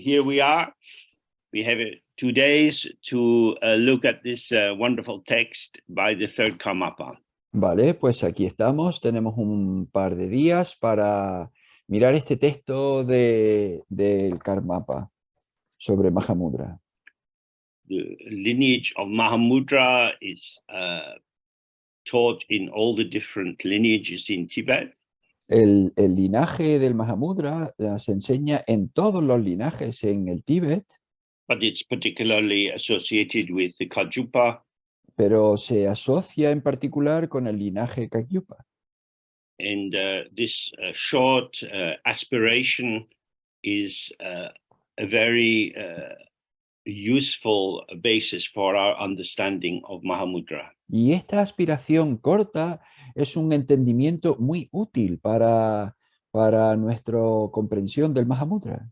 here we are. We have 2 days to look at this wonderful text by the third Karmapa. Vale, pues aquí estamos. Tenemos un par de días para mirar este texto del Karmapa sobre Mahamudra. The lineage of Mahamudra is taught in all the different lineages in Tibet. El linaje del Mahamudra se enseña en todos los linajes en el Tíbet, But it's particularly associated with the Kajupa, pero se asocia en particular con el linaje Kagyupa. and this short aspiration is a very useful basis for our understanding of Mahamudra. Y esta aspiración corta es un entendimiento muy útil para nuestra comprensión del Mahamudra.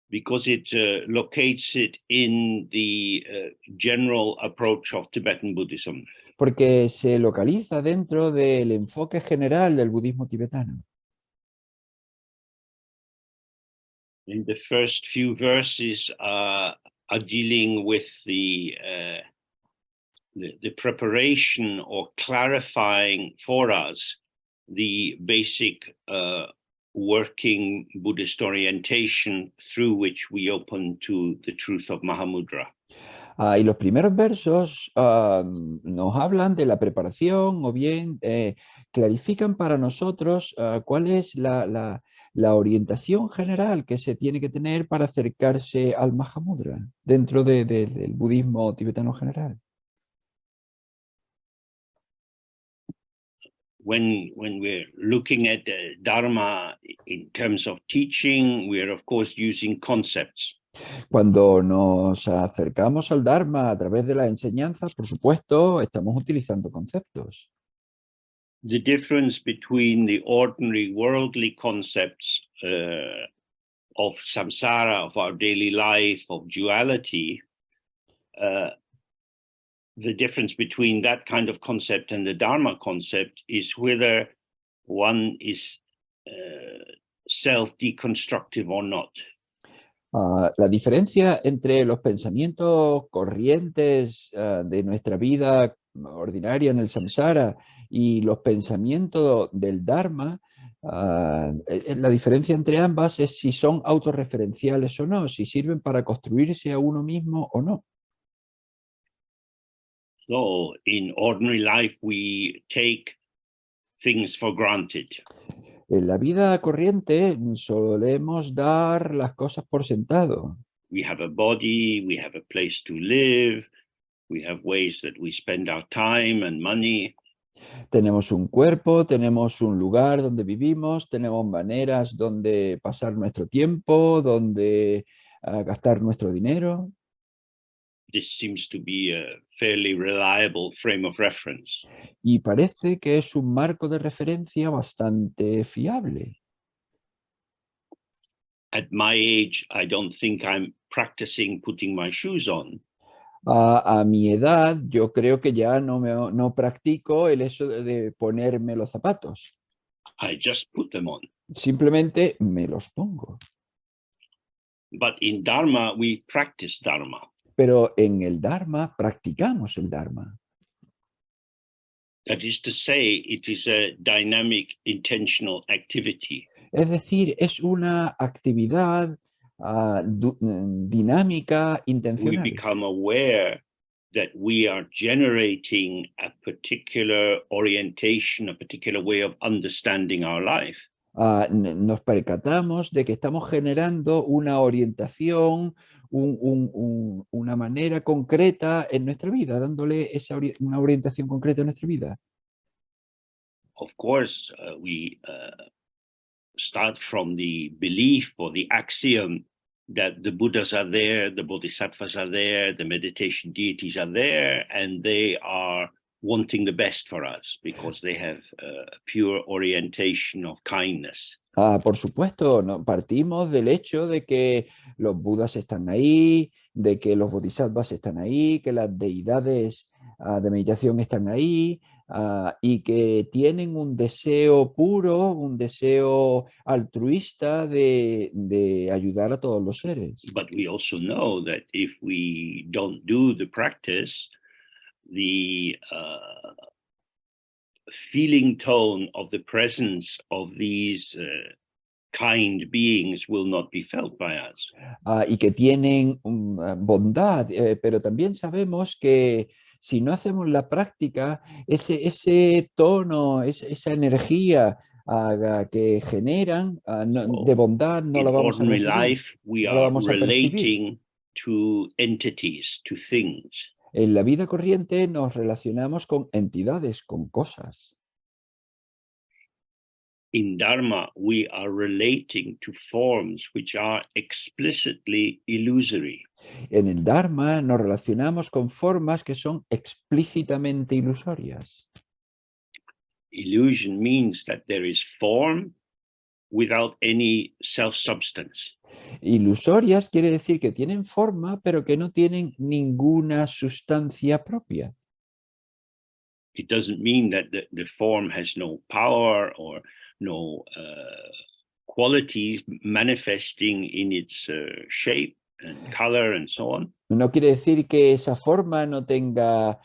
Because it locates it in the general approach of Tibetan Buddhism. Porque se localiza dentro del enfoque general del budismo tibetano. In the first few verses are dealing with the preparation or clarifying for us the basic working Buddhist orientation through which we open to the truth of Mahamudra. Y los primeros versos nos hablan de la preparación o bien clarifican para nosotros cuál es la orientación general que se tiene que tener para acercarse al Mahamudra dentro del budismo tibetano general. When we're looking at Dharma in terms of teaching, we are of course using concepts. Cuando nos acercamos al Dharma a través de la enseñanza, por supuesto, estamos utilizando conceptos. The difference between the ordinary worldly concepts of samsara, of our daily life, of duality, the difference between that kind of concept and the Dharma concept is whether one is self-deconstructive or not. La diferencia entre los pensamientos corrientes de nuestra vida ordinaria en el samsara y los pensamientos del Dharma, la diferencia entre ambas es si son autorreferenciales o no, si sirven para construirse a uno mismo o no. So in ordinary life we take things for granted. En la vida corriente solemos dar las cosas por sentado. We have a body, we have a place to live, we have ways that we spend our time and money. Tenemos un cuerpo, tenemos un lugar donde vivimos, tenemos maneras donde pasar nuestro tiempo, donde gastar nuestro dinero. This seems to be a fairly reliable frame of reference. Y parece que es un marco de referencia bastante fiable. At my age, I don't think I'm practicing putting my shoes on. A mi edad, yo creo que ya no practico el hecho de ponerme los zapatos. I just put them on. Simplemente me los pongo. But in Dharma, we practice Dharma. Pero en el Dharma practicamos el Dharma. That is to say, it is a dynamic, intentional activity. Es decir, es una actividad dinámica, We intencional. become aware that we are generating a particular orientation, a particular way of understanding our life. Nos percatamos de que estamos generando una orientación, una manera concreta en nuestra vida, dándole una orientación concreta en nuestra vida. Of course, we start from the belief or the axiom that the Buddhas are there, the Bodhisattvas are there, the meditation deities are there, and they are wanting the best for us because they have a pure orientation of kindness. Por supuesto, partimos del hecho de que los Budas están ahí, de que los Bodhisattvas están ahí, que las deidades de meditación están ahí, y que tienen un deseo puro, un deseo altruista de ayudar a todos los seres. But we also know that if we don't do the practice, the feeling tone of the presence of these kind beings will not be felt by us. Y que tienen bondad, pero también sabemos que si no hacemos la práctica, ese tono, esa energía que generan de bondad no In la vamos a ordinary recibir, life, we no la are vamos a percibir. relating to entities, to things. En la vida corriente nos relacionamos con entidades, con cosas. In Dharma, we are relating to forms which are explicitly illusory. En el Dharma nos relacionamos con formas que son explícitamente ilusorias. Illusion means that there is form without any self-substance. Ilusorias quiere decir que tienen forma, pero que no tienen ninguna sustancia propia. It doesn't mean that the form has no power or no qualities manifesting in its shape and color and so on. No quiere decir que esa forma no tenga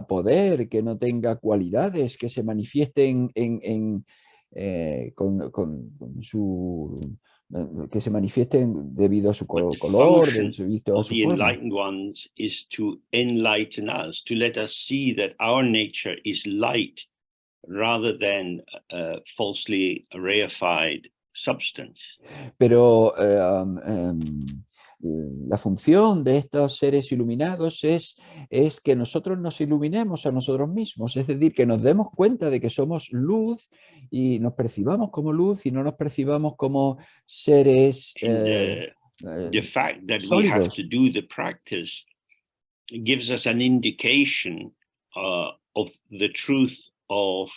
poder, que no tenga cualidades, que se manifiesten con su... que se manifiesten debido a su But the color, function debido a of su the forma. enlightened ones is to enlighten us, to let us see that our nature is light rather than falsely reified substance. Pero la función de estos seres iluminados es que nosotros nos iluminemos a nosotros mismos, es decir, que nos demos cuenta de que somos luz y nos percibamos como luz y no nos percibamos como seres And the fact that we have to sólidos. do the practice gives us an indication of the truth of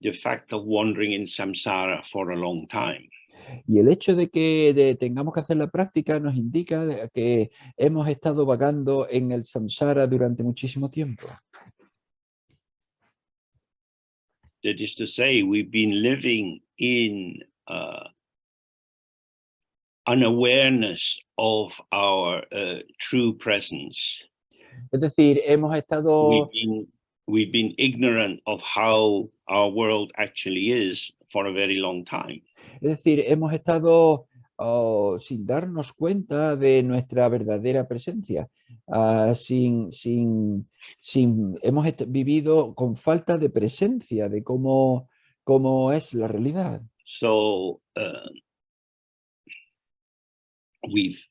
the fact of wandering in samsara for a long time. Y el hecho de que tengamos que hacer la práctica nos indica que hemos estado vagando en el samsara durante muchísimo tiempo. That is to say, we've been living in unawareness of our true presence. Es decir, hemos estado... We've been ignorant of how our world actually is for a very long time. Es decir, hemos estado sin darnos cuenta de nuestra verdadera presencia, hemos vivido con falta de presencia de cómo es la realidad. So we've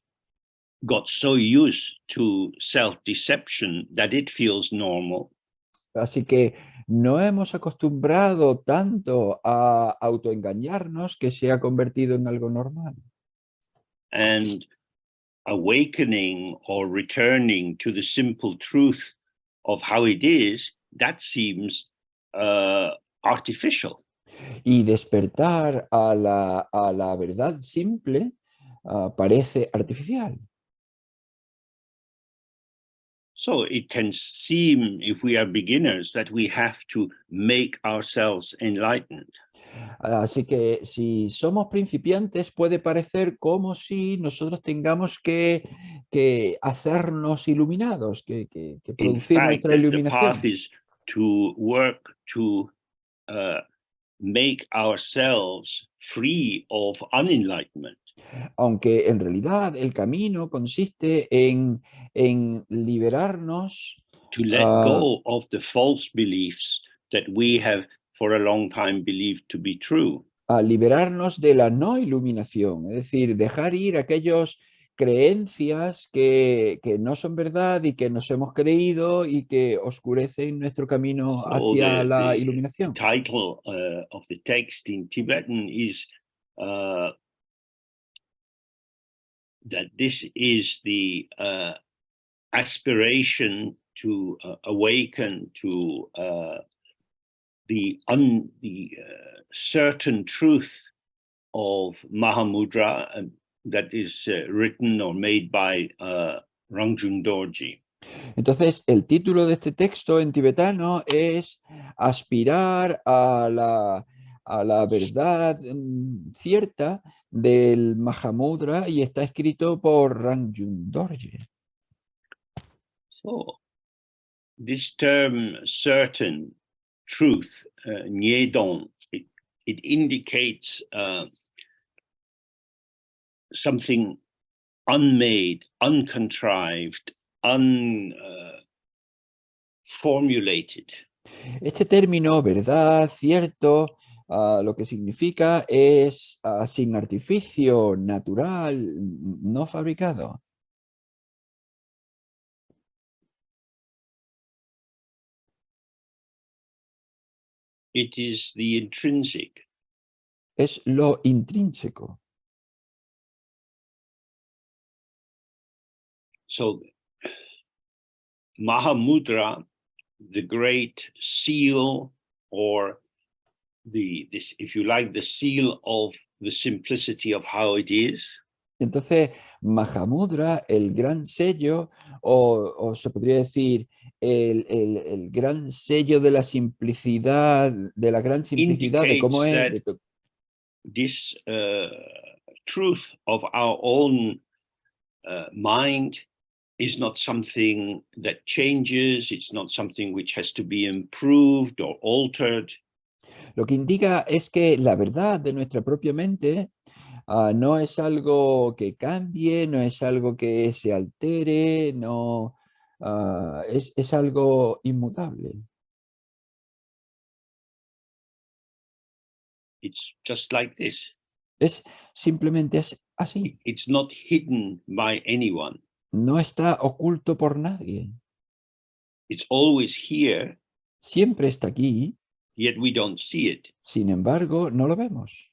got so used to self-deception that it feels normal. Así que no hemos acostumbrado tanto a autoengañarnos que se ha convertido en algo normal. And awakening or returning to the simple truth of how it is, that seems artificial. Y despertar a la verdad simple parece artificial. So it can seem, if we are beginners, that we have to make ourselves enlightened. Así que si somos principiantes puede parecer como si nosotros tengamos que hacernos iluminados, que In producir fact, nuestra the path iluminación. is to work to make ourselves free of unenlightenment. Aunque en realidad el camino consiste en liberarnos, To let go of the false beliefs that we have for a long time believed to be true. a liberarnos de la no iluminación, es decir, dejar ir aquellas creencias que no son verdad y que nos hemos creído y que oscurecen nuestro camino So hacia la the iluminación. title of the text in Tibetan is that this is the aspiration to awaken to the certain truth of Mahamudra that is written or made by Rangjung Dorji. Entonces, el título de este texto en tibetano es Aspirar a la verdad cierta del Mahamudra y está escrito por Rangjung Dorje. So this term certain, truth, nyedong, it indicates something unmade, uncontrived, unformulated. Este término, verdad, cierto, lo que significa es sin artificio, natural, no fabricado. It is the intrinsic. Es lo intrínseco. So Mahamudra, the great seal, or this, if you like, the seal of the simplicity of how it is. Entonces, Mahamudra, el gran sello, o se podría decir el gran sello de la simplicidad, de la gran simplicidad de cómo Indicates es. that this truth of our own mind is not something that changes, it's not something which has to be improved or altered. Lo que indica es que la verdad de nuestra propia mente no es algo que cambie, no es algo que se altere, no, es algo inmutable. It's just like this. Es simplemente así. It's not hidden by anyone. No está oculto por nadie. It's always here, Siempre está aquí, yet we don't see it sin embargo, no lo vemos.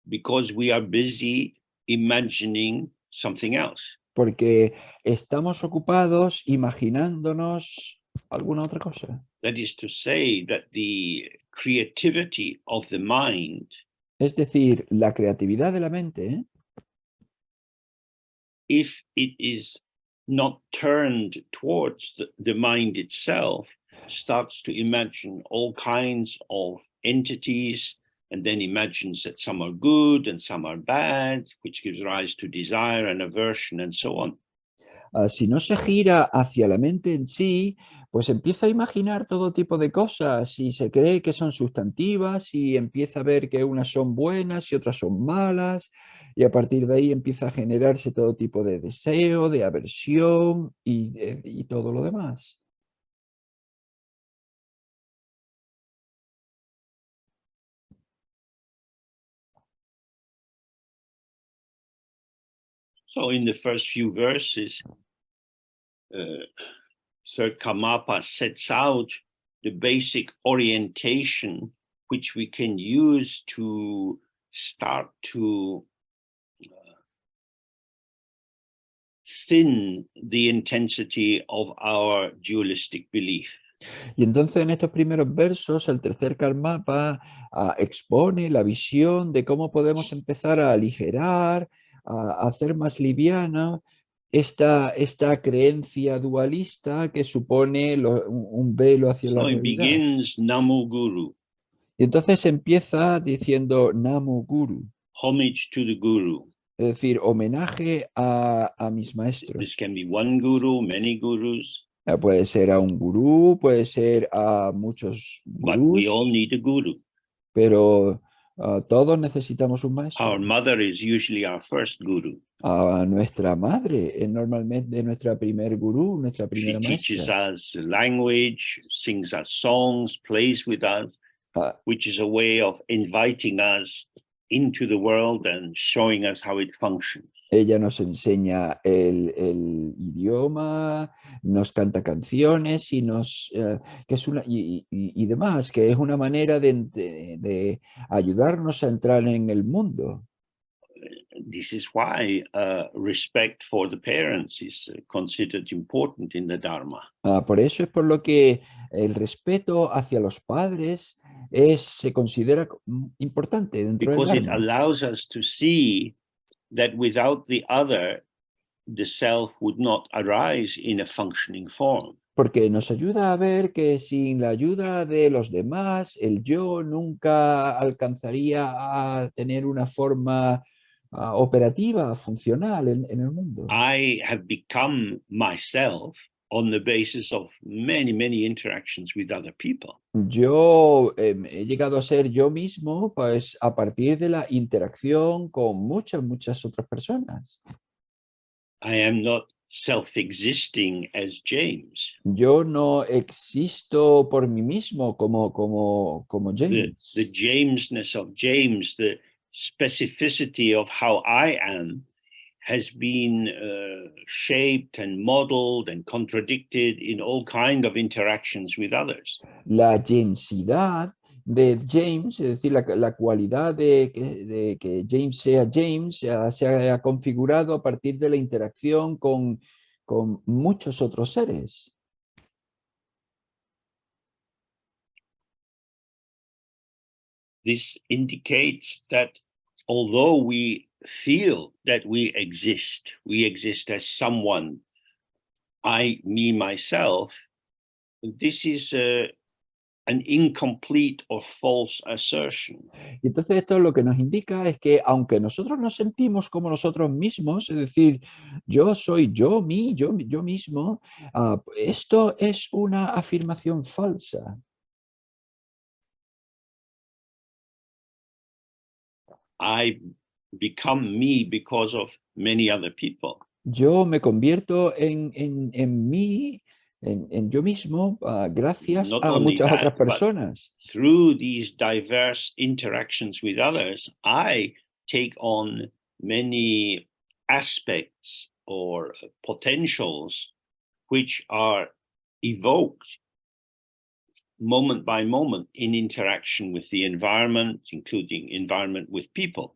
because we are busy imagining something else. Porque estamos ocupados imaginándonos alguna otra cosa. That is to say that the creativity of the mind, Es decir, la creatividad de la mente, if it is not turned towards the mind itself, starts to imagine all kinds of entities, and then imagines that some are good and some are bad, which gives rise to desire and aversion and so on. si no se gira hacia la mente en sí, pues empieza a imaginar todo tipo de cosas y se cree que son sustantivas y empieza a ver que unas son buenas y otras son malas y a partir de ahí empieza a generarse todo tipo de deseo, de aversión y todo lo demás. So in the first few verses, third Karmapa sets out the basic orientation which we can use to start to thin the intensity of our dualistic belief. Y entonces en estos primeros versos el tercer Karmapa expone la visión de cómo podemos empezar a aligerar, a hacer más liviana esta creencia dualista que supone un velo hacia la So it realidad. begins Namo Guru, Y entonces empieza diciendo Namo Guru, homage to the Guru. es decir, homenaje a mis This maestros. can be one Guru, many Gurus, Puede ser a un gurú, puede ser a muchos but we all gurús, need a Guru. pero todos necesitamos un maestro. Our mother is usually our first Guru. Nuestra madre es normalmente nuestra primer gurú, nuestra She primera teaches maestra. us language, sings us songs, plays with us, which is a way of inviting us into the world and showing us how it functions. Ella nos enseña el idioma, nos canta canciones y que es y demás, que es una manera de ayudarnos a entrar en el mundo. This is why respect for the parents is considered important in the Dharma. Por eso es por lo que el respeto hacia los padres se considera importante dentro del Because it Dharma. allows us to see that without the other, the self would not arise in a functioning form. Porque nos ayuda a ver que sin la ayuda de los demás, el yo nunca alcanzaría a tener una forma operativa, funcional en el mundo. I have become myself on the basis of many, many interactions with other people. Yo he llegado a ser yo mismo, pues a partir de la interacción con muchas otras personas. I am not self-existing as James. Yo no existo por mí mismo como James. The Jamesness of James, the specificity of how I am, has been shaped and modeled and contradicted in all kinds of interactions with others. La Jamesidad de James, es decir, la cualidad de que James sea James, se ha configurado a partir de la interacción con muchos otros seres. This indicates that although we feel that we exist as someone, I, me, myself, this is an incomplete or false assertion. Y entonces esto lo que nos indica es que aunque nosotros nos sentimos como nosotros mismos, es decir, yo soy yo, yo mismo, esto es una afirmación falsa. I become me because of many other people. Yo me convierto en mí, en yo mismo, gracias Not a only muchas otras that, but personas. through these diverse interactions with others, I take on many aspects or potentials which are evoked moment by moment in interaction with the environment, including environment with people.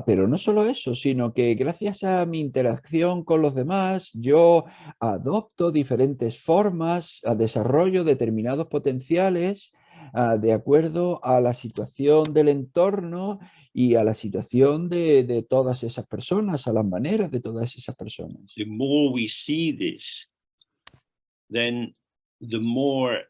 Pero no solo eso, sino que gracias a mi interacción con los demás, yo adopto diferentes formas, desarrollo determinados potenciales de acuerdo a la situación del entorno y a la situación de todas esas personas, a las maneras de todas esas personas. The more we see this, then the more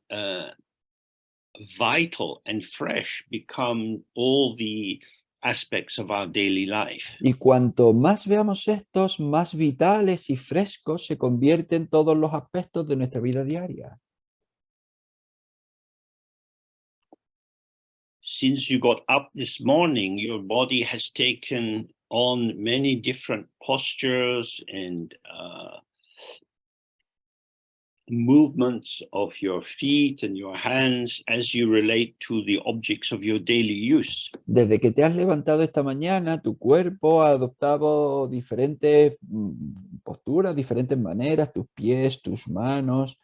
vital and fresh become all the aspects of our daily life. Y cuanto más veamos estos, más vitales y frescos se convierten todos los aspectos de nuestra vida diaria. Since you got up this morning, your body has taken on many different postures and movements of your feet and your hands as you relate to the objects of your daily use. Desde que te has levantado esta mañana, tu cuerpo ha adoptado diferentes posturas, diferentes maneras, tus pies, tus manos,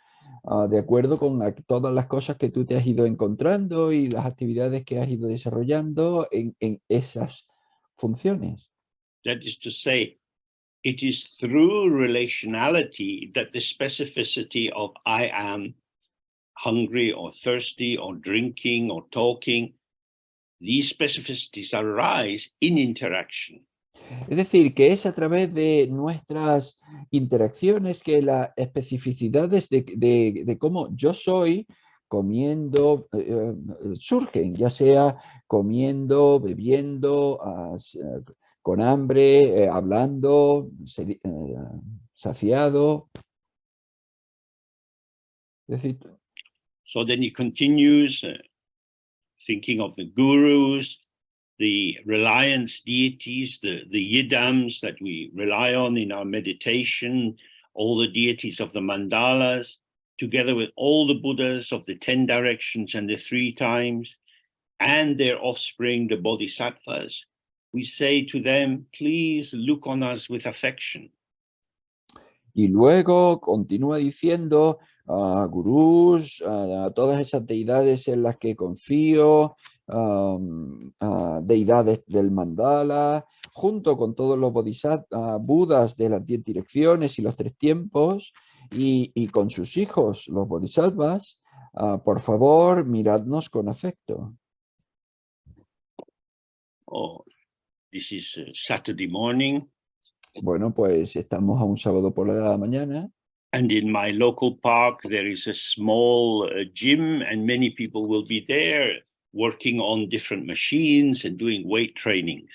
de acuerdo con todas las cosas que tú te has ido encontrando y las actividades que has ido desarrollando en esas funciones. That is to say, it is through relationality that the specificity of I am hungry or thirsty or drinking or talking, these specificities arise in interaction. Es decir, que es a través de nuestras interacciones que las especificidades de cómo yo soy comiendo surgen, ya sea comiendo, bebiendo, con hambre, hablando, saciado. Es decir, So then he continues thinking of the gurus, the reliance deities, the yidams that we rely on in our meditation, all the deities of the mandalas, together with all the Buddhas of the 10 directions and the 3 times, and their offspring, the bodhisattvas. We say to them, please look on us with affection. Y luego continúa diciendo a gurús, a todas esas deidades en las que confío, deidades del mandala, junto con todos los budas de las 10 direcciones y los 3 tiempos, y con sus hijos, los bodhisattvas, por favor, miradnos con afecto. Oh, this is Saturday morning. Bueno, pues estamos a un sábado por la mañana and in my local park there is a small gym, and many people will be there working on different machines and doing weight trainings.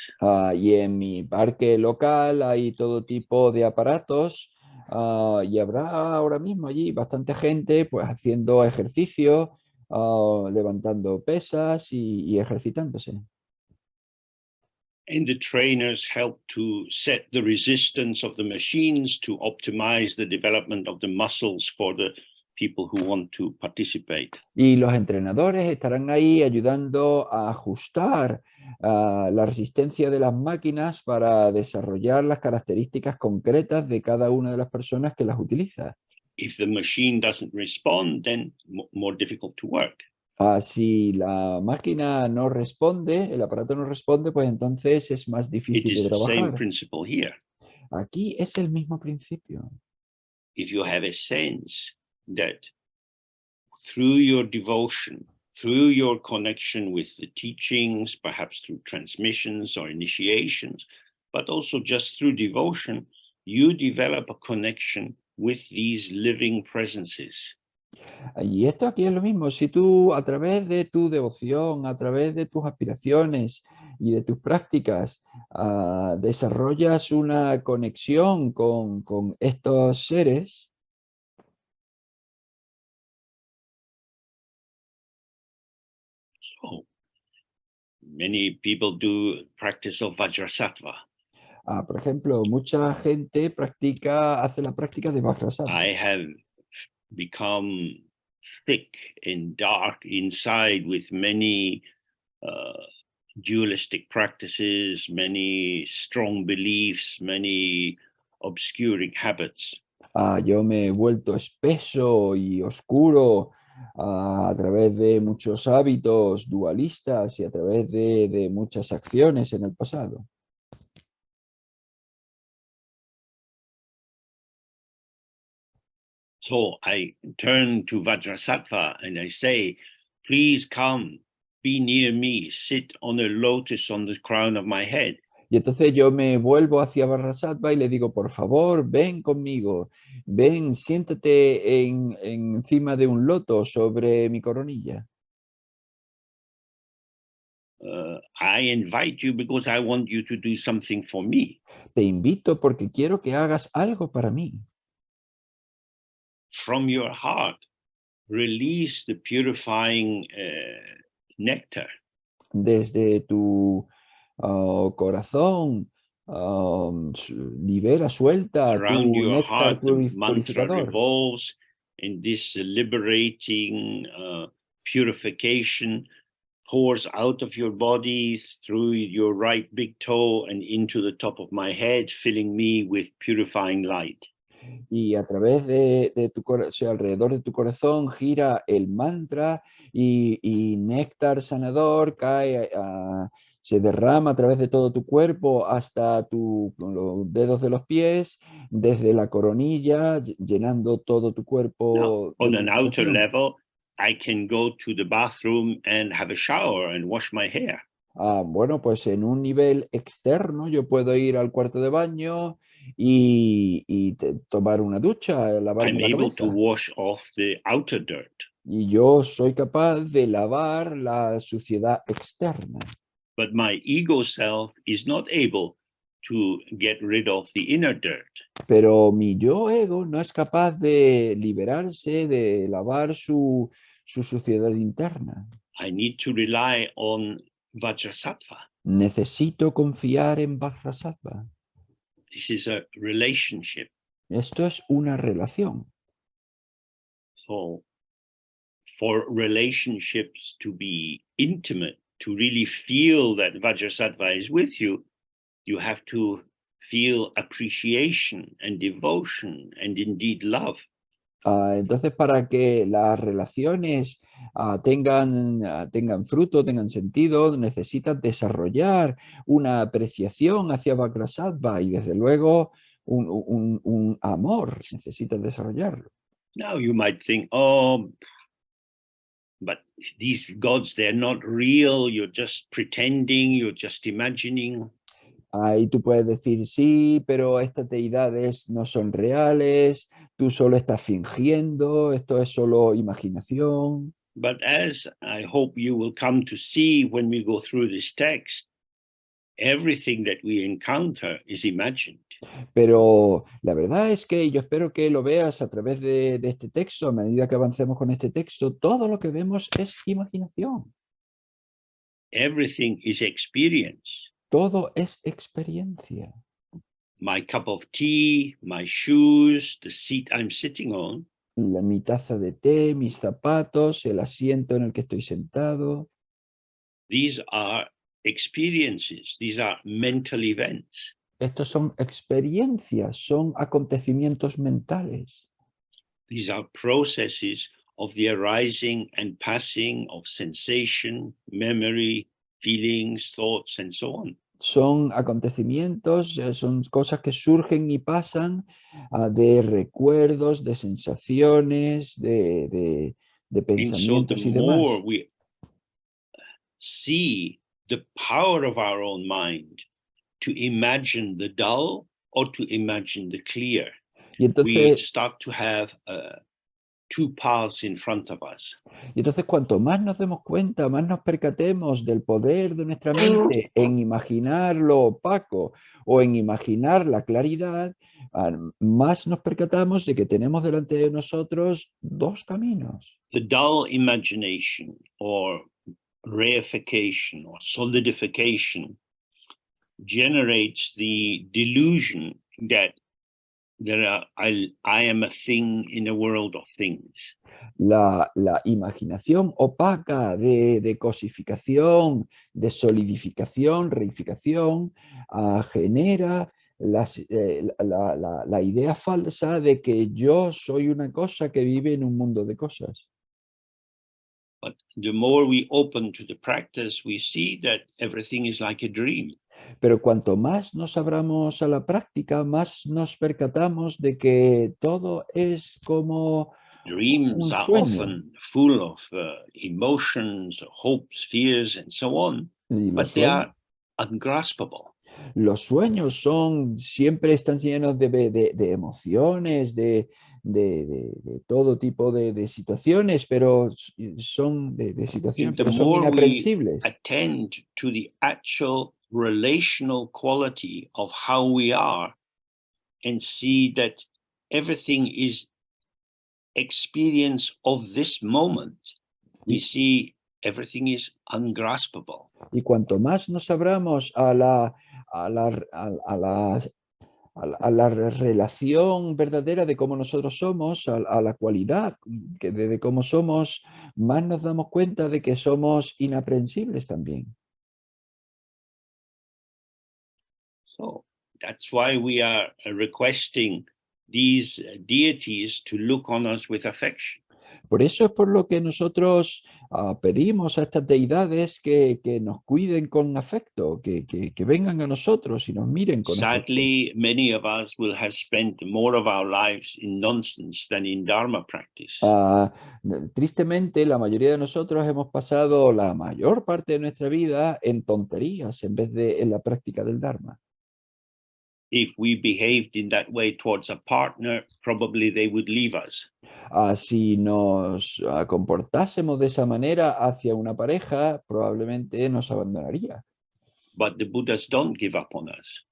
y en mi parque local hay todo tipo de aparatos y habrá ahora mismo allí bastante gente pues haciendo ejercicio, levantando pesas y ejercitándose. And the trainers help to set the resistance of the machines to optimize the development of the muscles for the people who want to participate. Y los entrenadores estarán ahí ayudando a ajustar la resistencia de las máquinas para desarrollar las características concretas de cada una de las personas que las utiliza. If the machine doesn't respond, then more difficult to work. Si la máquina no responde, el aparato no responde, pues entonces es más It difícil de is the same trabajar. principle here. Aquí es el mismo principio. If you have a sense that through your devotion, through your connection with the teachings, perhaps through transmissions or initiations, but also just through devotion, you develop a connection with these living presences. Y esto aquí es lo mismo. Si tú a través de tu devoción, a través de tus aspiraciones y de tus prácticas, desarrollas una conexión con estos seres, So many people do practice of Vajrasattva. por ejemplo, mucha gente hace la práctica de Vajrasattva. I have become thick and dark inside with many dualistic practices, many strong beliefs, many obscuring habits. Yo me he vuelto espeso y oscuro a través de muchos hábitos dualistas y a través de muchas acciones en el pasado. So I turn to Vajrasattva and I say, please come, be near me, sit on a lotus on the crown of my head. Y entonces yo me vuelvo hacia Vajrasattva y le digo, por favor, ven conmigo, ven, siéntate encima de un loto sobre mi coronilla. I invite you because I want you to do something for me. Te invito porque quiero que hagas algo para mí. From your heart, release the purifying nectar. Desde tu corazón, libera, suelta Around tu your néctar heart, the mantra purificador. revolves in this liberating purification, pours out of your body through your right big toe and into the top of my head, filling me with purifying light. Y a través de tu corazón, o sea, alrededor de tu corazón gira el mantra y néctar sanador cae, se derrama a través de todo tu cuerpo hasta los dedos de los pies, desde la coronilla, llenando todo tu Now, cuerpo de on an outer purificación. level, I can go to the bathroom and have a shower and wash my hair. Bueno, pues en un nivel externo yo puedo ir al cuarto de baño y tomar una ducha, I'm lavarme la able to cabeza. wash off the outer dirt. Y yo soy capaz de lavar la suciedad externa, But my ego self is not able to get rid of the inner dirt. pero mi yo ego no es capaz de liberarse, de lavar su suciedad interna. I need to rely on Vajrasattva. Necesito confiar en Vajrasattva. This is a relationship. Esto es una relación. So, for relationships to be intimate, to really feel that Vajrasattva is with you, you have to feel appreciation and devotion and indeed love. Entonces, para que las relaciones tengan fruto, tengan sentido, necesitas desarrollar una apreciación hacia Vajrasattva y desde luego un amor, necesitas desarrollarlo. Now you might think, oh, but these gods, they're not real. You're just pretending, you're just imagining. Ahí tú puedes decir, sí, pero estas deidades no son reales, tú solo estás fingiendo, esto es solo imaginación. But as I hope you will come to see when we go through this text, everything that we encounter is imagined. Pero la verdad es que yo espero que lo veas a través de este texto, a medida que avancemos con este texto, todo lo que vemos es imaginación, Everything is experience. todo es experiencia. My cup of tea, my shoes, the seat I'm sitting on, Mi taza de té, mis zapatos, el asiento en el que estoy sentado, these are experiences. These are mental events. estos son experiencias, son acontecimientos mentales. These are processes of the arising and passing of sensation, memory, feelings, thoughts, and so on. Son acontecimientos, son cosas que surgen y pasan de recuerdos, de sensaciones, de And so the pensamientos y more demás. we see the power of our own mind to imagine the dull or to imagine the clear, Y we entonces, start to have two paths in front of us. cuanto más nos demos cuenta, más nos percatemos del poder de nuestra mente en imaginar lo opaco o en imaginar la claridad, más nos percatamos de que tenemos delante de nosotros dos caminos. The dull imagination or reification or solidification generates the delusion that I am a thing in a world of things. La imaginación opaca de cosificación, de solidificación, reificación, genera la idea falsa de que yo soy una cosa que vive en un mundo de cosas. But the more we open to the practice, we see that everything is like a dream. Pero cuanto más nos abramos a la práctica, más nos percatamos de que todo es como Dreams un are sueño. often full of emotions, hopes, fears, and so on, Y but they are ungraspable. los sueños siempre están llenos de emociones, de todo tipo de situaciones, pero son de situaciones, And the pero son more we inaprehensibles. attend to the actual relational quality of how we are and see that everything is experience of this moment, we Y, see everything is ungraspable. y cuanto más nos abramos a la, a la, a la relación verdadera de cómo nosotros somos, a la cualidad de cómo somos, más nos damos cuenta de que somos inaprehensibles también. So that's why we are requesting these deities to look on us with affection. Por eso es por lo que nosotros pedimos a estas deidades que nos cuiden con afecto, que vengan a nosotros y nos miren con afecto. Sadly, many of us will have spent more of our lives in nonsense than in Dharma practice. Tristemente, la mayoría de nosotros hemos pasado la mayor parte de nuestra vida en tonterías en vez de en la práctica del Dharma. If we behaved in that way towards a partner, probably they would leave us. Si nos comportásemos de esa manera hacia una pareja, probablemente nos abandonaría. But the Buddhas don't give up on us.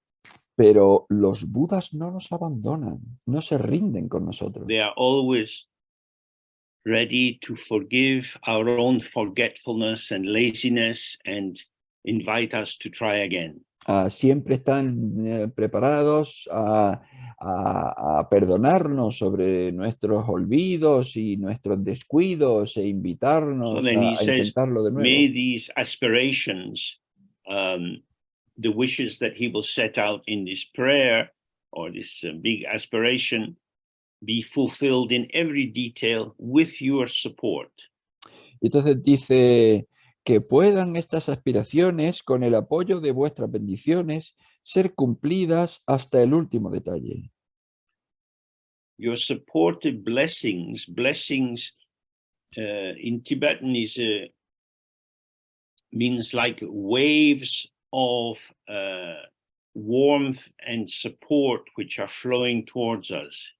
Pero los budas no nos abandonan, no se rinden con nosotros. They are always ready to forgive our own forgetfulness and laziness and invite us to try again. Siempre están preparados a perdonarnos sobre nuestros olvidos y nuestros descuidos e So invitarnos then he a says, intentarlo de may nuevo. these aspirations, the wishes that he will set out in this prayer or this big aspiration, be fulfilled in every detail with your support. Entonces dice que puedan estas aspiraciones, con el apoyo de vuestras bendiciones, ser cumplidas hasta el último detalle. Your supportive blessings, in Tibetan means like waves of warmth and support which are flowing towards us.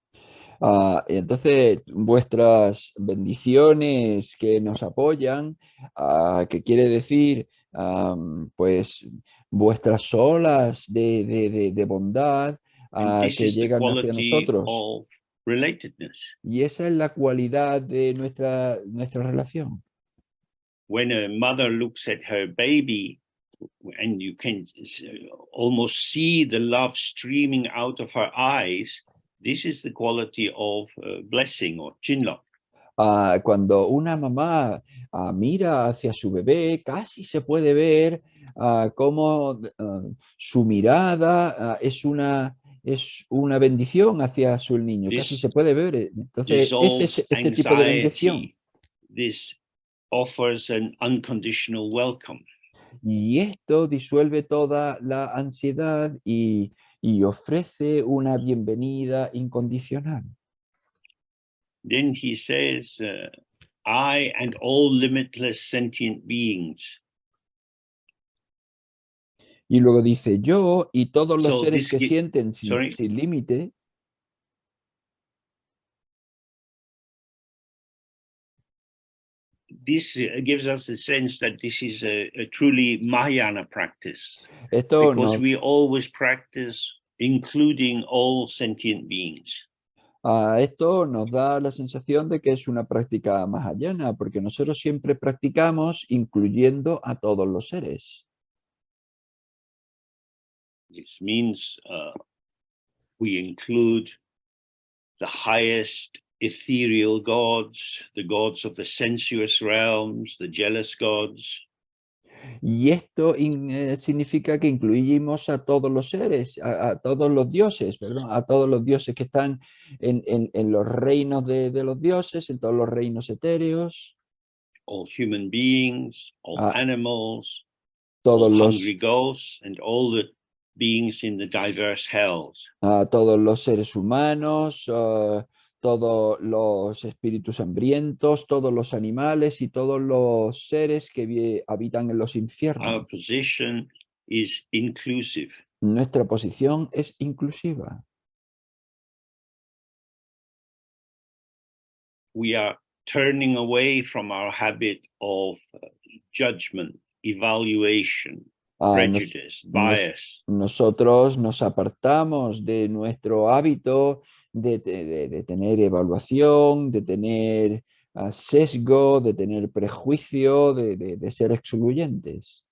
Entonces, vuestras bendiciones que nos apoyan, que quiere decir, pues, vuestras olas de bondad And this que is the llegan hacia quality nosotros. of relatedness. Y esa es la cualidad de nuestra relación. When a mother looks at her baby, and you can almost see the love streaming out of her eyes, this is the quality of blessing or chinlok. Cuando una mamá mira hacia su bebé, casi se puede ver cómo su mirada es una bendición hacia su niño, casi se puede ver. Entonces, es Dissolves este tipo de bendición. anxiety. This offers an unconditional welcome. Y esto disuelve toda la ansiedad y ofrece una bienvenida incondicional. Then he says, I and all limitless sentient beings. Y luego dice, yo y todos los So seres this que sienten sin límite. This gives us the sense that this is a truly Mahayana practice, Esto because we always practice including all sentient beings. Esto nos da la sensación de que es una práctica mahayana, porque nosotros siempre practicamos incluyendo a todos los seres. This means we include the highest ethereal gods, the gods of the sensuous realms, the jealous gods. Y esto significa que incluimos a todos los seres, a todos los dioses, perdón, a todos los dioses que están en los reinos de los dioses, en todos los reinos etéreos. All human beings, all animals, todos all los hungry ghosts, and all the beings in the diverse hells. A todos los seres humanos, todos los espíritus hambrientos, todos los animales y todos los seres que habitan en los Our infiernos. position is inclusive. Nuestra posición es inclusiva. We are turning away from our habit of judgment, evaluation, prejudice, bias. Nosotros nos apartamos de nuestro hábito de tener evaluación, de tener sesgo, de tener prejuicio, de ser excluyentes.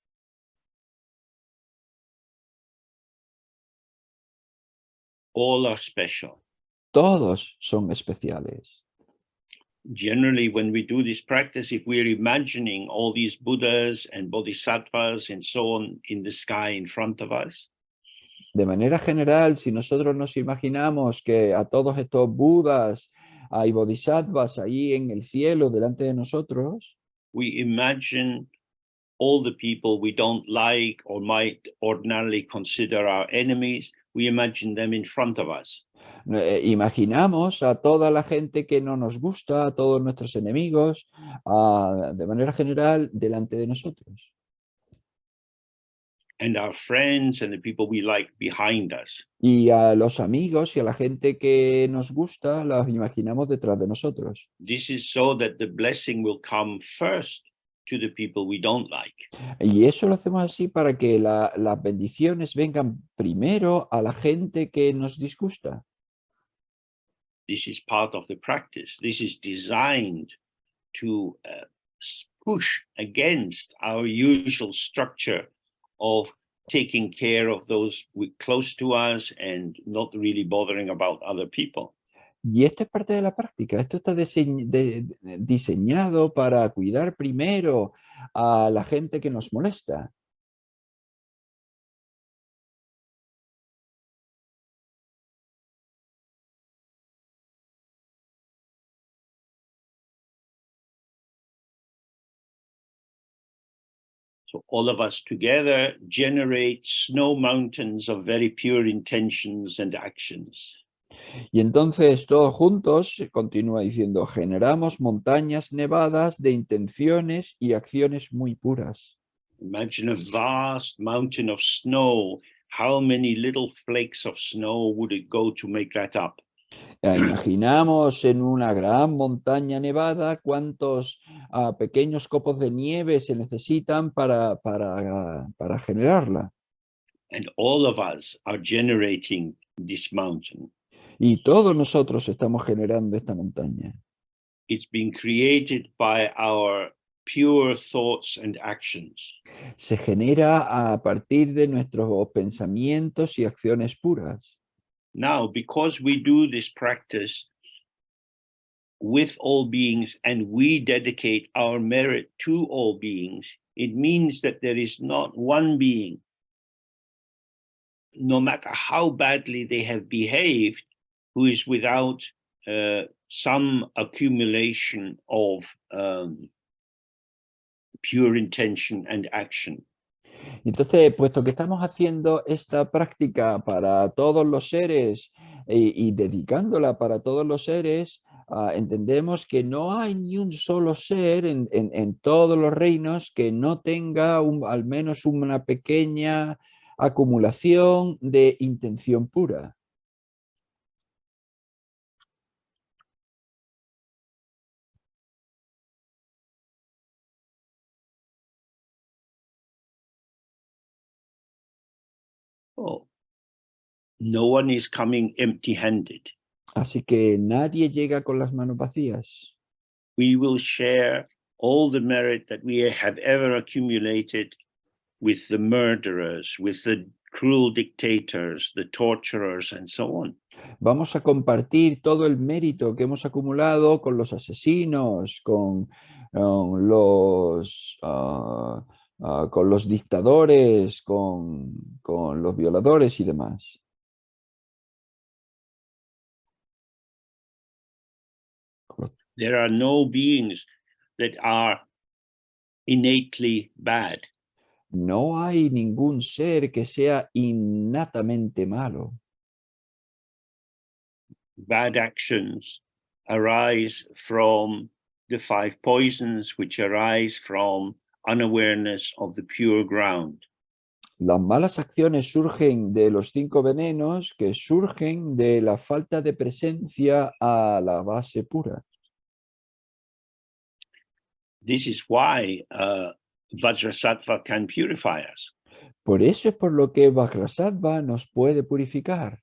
All are special. Todos son especiales. Generally, when we do this practice, if we're imagining all these Buddhas and Bodhisattvas and so on in the sky in front of us, de manera general, si nosotros nos imaginamos que a todos estos Budas y Bodhisattvas ahí en el cielo delante de nosotros, we imagine all the people we don't like or might ordinarily consider our enemies, we imagine them in front of us. Imaginamos a toda la gente que no nos gusta, a todos nuestros enemigos, de manera general, delante de nosotros. And our friends and the people we like behind us. Y a los amigos y a la gente que nos gusta, los imaginamos detrás de nosotros. This is so that the blessing will come first to the people we don't like. Y eso lo hacemos así para que las bendiciones vengan primero a la gente que nos disgusta. This is part of the practice. This is designed to push against our usual structure of taking care of those close to us and not really bothering about other people. Y esto es parte de la práctica. Esto está diseñado para cuidar primero a la gente que nos molesta. So all of us together generate snow mountains of very pure intentions and actions. Y entonces todos juntos, continúa diciendo, generamos montañas nevadas de intenciones y acciones muy puras. Imagine a vast mountain of snow how many little flakes of snow would it go to make that up? Imaginamos en una gran montaña nevada cuántos pequeños copos de nieve se necesitan para generarla. And all of us are generating this mountain. Y todos nosotros estamos generando esta montaña. It's been created by our pure thoughts and actions. Se genera a partir de nuestros pensamientos y acciones puras. Now, because we do this practice with all beings and we dedicate our merit to all beings, it means that there is not one being, no matter how badly they have behaved, who is without some accumulation of pure intention and action. Entonces, puesto que estamos haciendo esta práctica para todos los seres y dedicándola para todos los seres, entendemos que no hay ni un solo ser en todos los reinos que no tenga al menos una pequeña acumulación de intención pura. Oh, no one is coming empty-handed. Así que nadie llega con las manos vacías. We will share all the merit that we have ever accumulated with the murderers, with the cruel dictators, the torturers, and so on. Vamos a compartir todo el mérito que hemos acumulado con los asesinos, con los dictadores, con los violadores y demás. There are no beings that are innately bad. No hay ningún ser que sea innatamente malo. Bad actions arise from the 5 poisons, which arise from unawareness of the pure ground. Las malas acciones surgen de los 5 venenos que surgen de la falta de presencia a la base pura. This is why Vajrasattva can purify us. Por eso es por lo que Vajrasattva nos puede purificar.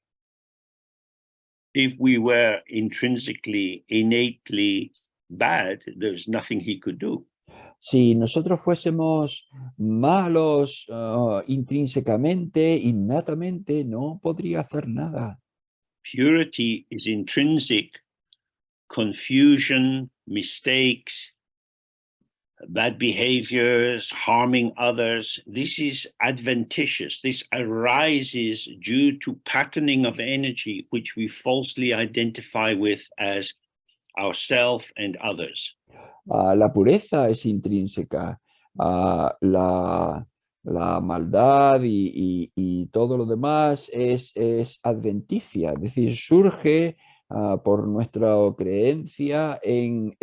If we were intrinsically, innately bad, there's nothing he could do. Si nosotros fuésemos malos intrínsecamente, innatamente, no podría hacer nada. Purity is intrinsic. Confusion, mistakes, bad behaviors, harming others, this is adventitious. This arises due to patterning of energy, which we falsely identify with as ourself and others. La pureza es intrínseca. La maldad y todo lo demás es adventicia, es decir, surge por nuestra creencia en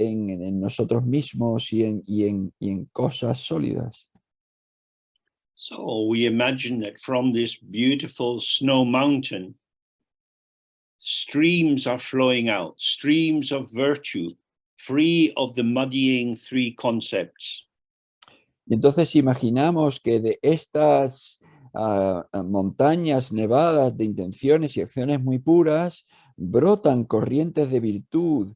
nosotros mismos y en cosas sólidas. So we imagine that from this beautiful snow mountain, streams are flowing out, streams of virtue, free of the muddying 3 concepts. Y entonces imaginamos que de estas montañas nevadas de intenciones y acciones muy puras, brotan corrientes de virtud,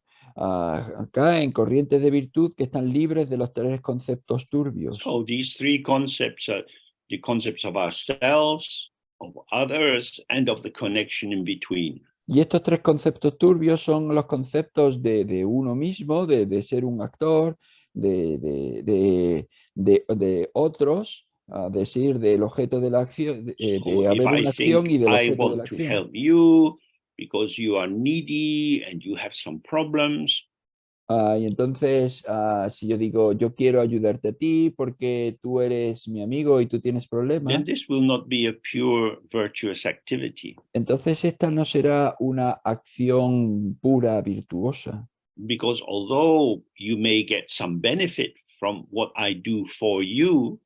caen corrientes de virtud que están libres de los 3 conceptos turbios. So these 3 concepts are the concepts of ourselves, of others, and of the connection in between. Y estos 3 conceptos turbios son los conceptos de uno mismo, de ser un actor, de otros, decir, del objeto de la acción, de haber una acción y del objeto de la acción. I want to help you because you are needy and you have some problems. Y entonces, si yo digo, yo quiero ayudarte a ti porque tú eres mi amigo y tú tienes problemas, then this will not be a pure virtuous activity. Entonces esta no será una acción pura virtuosa. Because although you may get some benefit from what I do for you,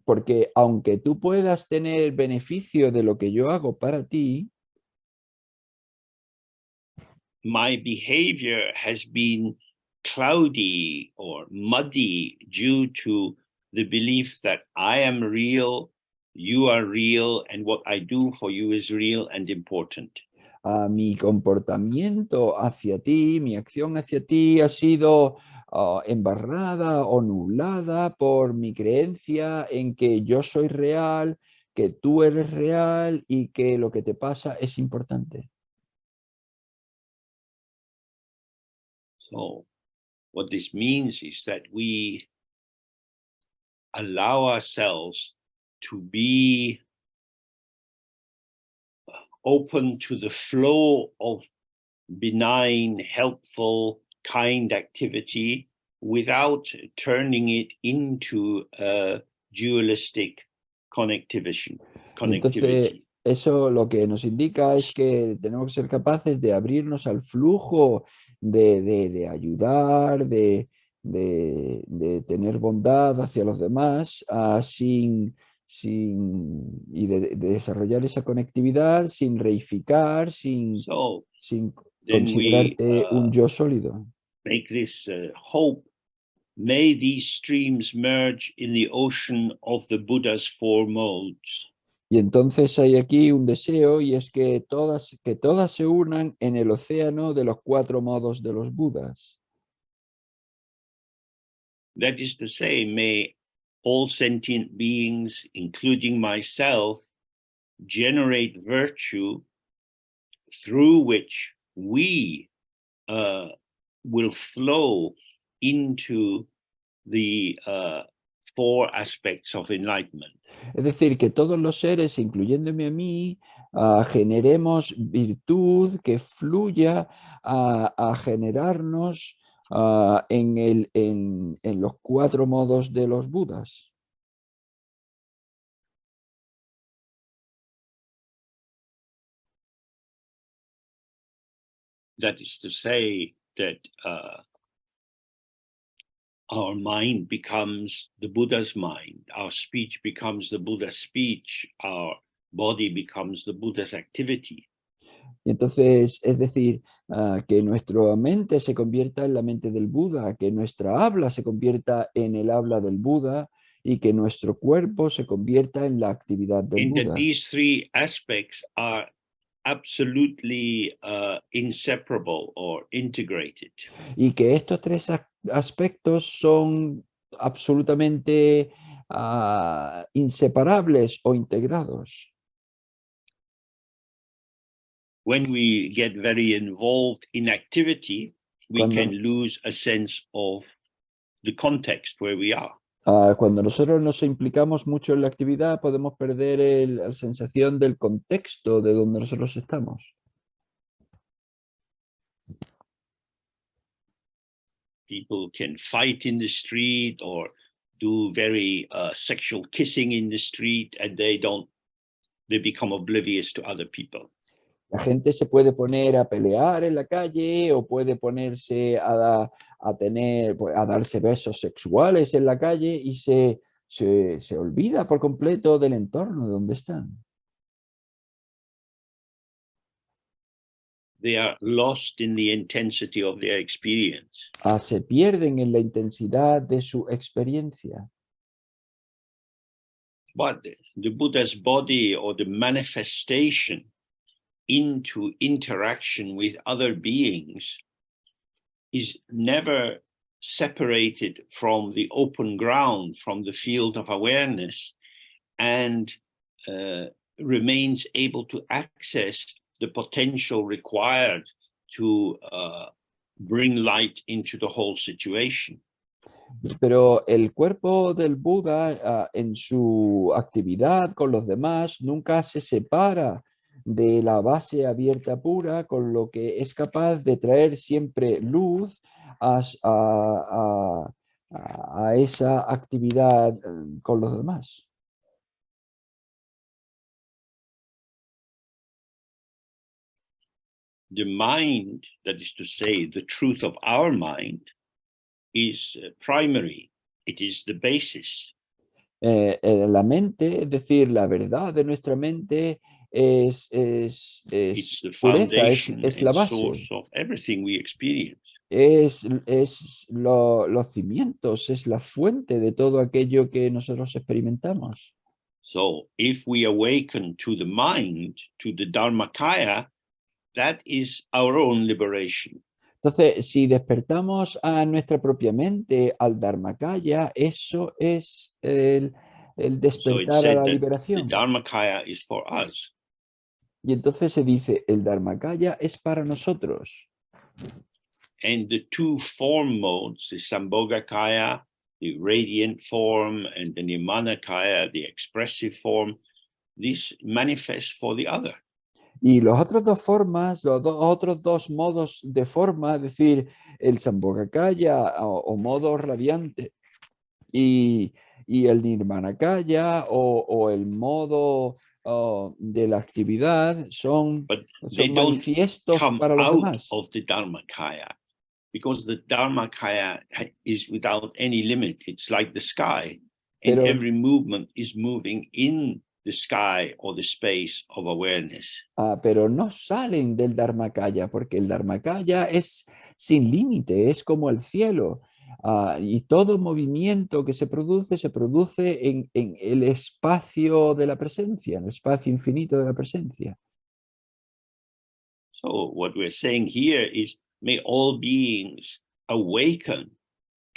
Porque aunque tú puedas tener beneficio de lo que yo hago para ti, my behavior has been cloudy or muddy due to the belief that I am real, you are real, and what I do for you is real and important. mi comportamiento hacia ti, mi acción hacia ti ha sido embarrada o nublada por mi creencia en que yo soy real, que tú eres real y que lo que te pasa es importante. So, what this means is that we allow ourselves to be open to the flow of benign, helpful, kind activity without turning it into a dualistic Y entonces connectivity. eso lo que nos indica es que tenemos que ser capaces de abrirnos al flujo de ayudar, de tener bondad hacia los demás, y de desarrollar esa conectividad sin reificar, sin So then we considerarte un yo sólido. make this hope. May these streams merge in the ocean of the Buddha's four modes. Y entonces hay aquí un deseo y es que todas se unan en el océano de los 4 modos de los Budas. That is to say, may all sentient beings, including myself, generate virtue through which we will flow into the four aspects of enlightenment. Es decir, que todos los seres, incluyéndome a mí, generemos virtud que fluya a generarnos en los 4 modos de los Budas. That is to say that our mind becomes the Buddha's mind, our speech becomes the Buddha's speech, our body becomes the Buddha's activity. Y entonces, es decir, que nuestra mente se convierta en la mente del Buda, que nuestra habla se convierta en el habla del Buda y que nuestro cuerpo se convierta en la actividad del And that Buda. these three aspects are absolutely inseparable or integrated. Y que estos 3 aspectos son absolutamente inseparables o integrados. When we get very involved in activity, we Cuando, can lose a sense of the context where we are. cuando nosotros nos implicamos mucho en la actividad, podemos perder la sensación del contexto de donde nosotros estamos. People can fight in the street or do very sexual kissing in the street, and they become oblivious to other people. La gente se puede poner a pelear en la calle o puede ponerse a darse besos sexuales en la calle y se olvida por completo del entorno donde están. They are lost in the intensity of their experience. Se pierden en la intensidad de su experiencia. But the Buddha's body, or the manifestation into interaction with other beings, is never separated from the open ground, from the field of awareness, and remains able to access the potential required to bring light into the whole situation. Pero el cuerpo del Buda en su actividad con los demás nunca se separa de la base abierta pura, con lo que es capaz de traer siempre luz a esa actividad con los demás. The mind, that is to say, the truth of our mind, is primary. It is the basis. La mente, es decir, la verdad de nuestra mente es It's the pureza, foundation es la and source base, of everything we experience. es los cimientos, es la fuente de todo aquello que nosotros experimentamos. So if we awaken to the mind, to the Dharmakaya, that is our own liberation. Entonces, si despertamos a nuestra propia mente, al Dharmakaya, eso es el So it's despertar a said la that the liberación. Dharmakaya is for us. Y entonces se dice, el Dharmakaya es para nosotros. And the two form modes, the Sambhogakaya, the radiant form, and the Nimanakaya, the expressive form, this manifests for the other. Y los otros dos formas, otros dos modos de forma, es decir, el Sambhogakaya o modo radiante y el Nirmanakaya o el modo de la actividad son But they don't manifiestos come para los out demás. of the Dharmakaya because the Dharmakaya is without any limit. It's like the sky, and Pero every movement is moving in the sky or the space of awareness. pero no salen del Dharmakaya, porque el Dharmakaya es sin límite, es como el cielo. Y todo movimiento que se produce en el espacio de la presencia, en el espacio infinito de la presencia. So what we're saying here is, may all beings awaken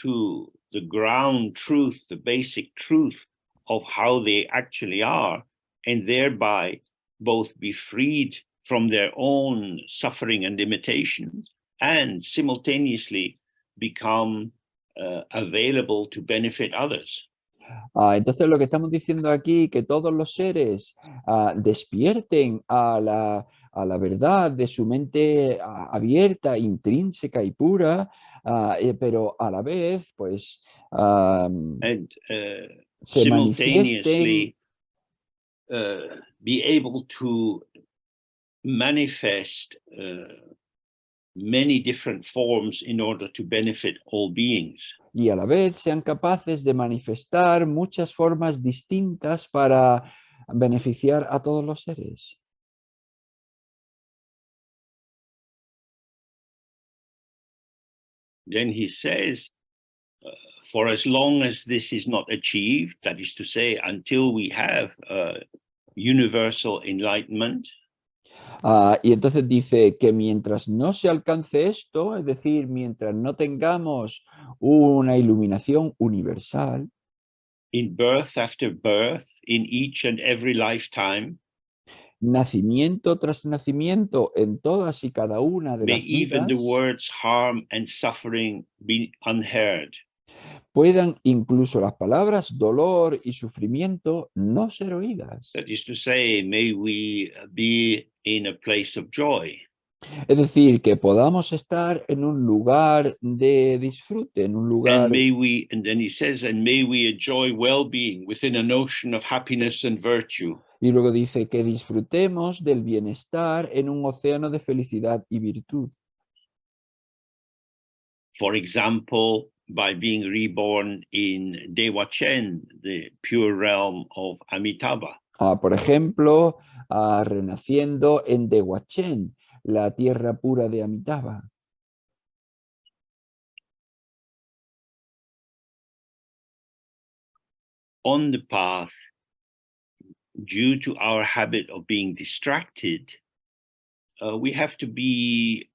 to the ground truth, the basic truth of how they actually are, and thereby both be freed from their own suffering and limitations, and simultaneously become available to benefit others. Entonces lo que estamos diciendo aquí, que todos los seres despierten a la verdad de su mente abierta, intrínseca y pura, pero a la vez, pues, And se manifiesten simultaneously be able to manifest many different forms in order to benefit all beings. y a la vez sean capaces de manifestar muchas formas distintas para beneficiar a todos los seres. Then he says, for as long as this is not achieved, that is to say, until we have universal enlightenment, Y entonces dice que mientras no se alcance esto, es decir, mientras no tengamos una iluminación universal, in birth after birth, in each and every lifetime, nacimiento tras nacimiento en todas y cada una de may las even the vidas, words harm and suffering be unheard. puedan incluso las palabras dolor y sufrimiento no ser oídas. That is to say, may we be in a place of joy. Es decir, que podamos estar en un lugar de disfrute, en un And lugar. may we, and then he says, and may we enjoy well-being within an ocean of happiness and virtue. Y luego dice que disfrutemos del bienestar en un océano de felicidad y virtud. For example, by being reborn in Dewachen, the pure realm of Amitabha. Por ejemplo, renaciendo en Dewachen, la tierra pura de Amitabha. On the path, due to our habit of being distracted, we have to be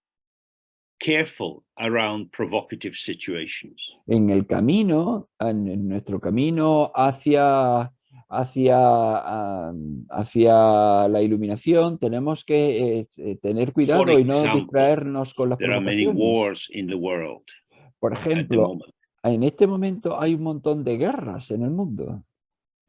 careful around provocative situations. En el camino, en nuestro camino hacia la iluminación, tenemos que tener For cuidado y no example, distraernos con las there are many provocaciones. wars in the world Por at the ejemplo, moment, en este momento hay un montón de guerras en el mundo.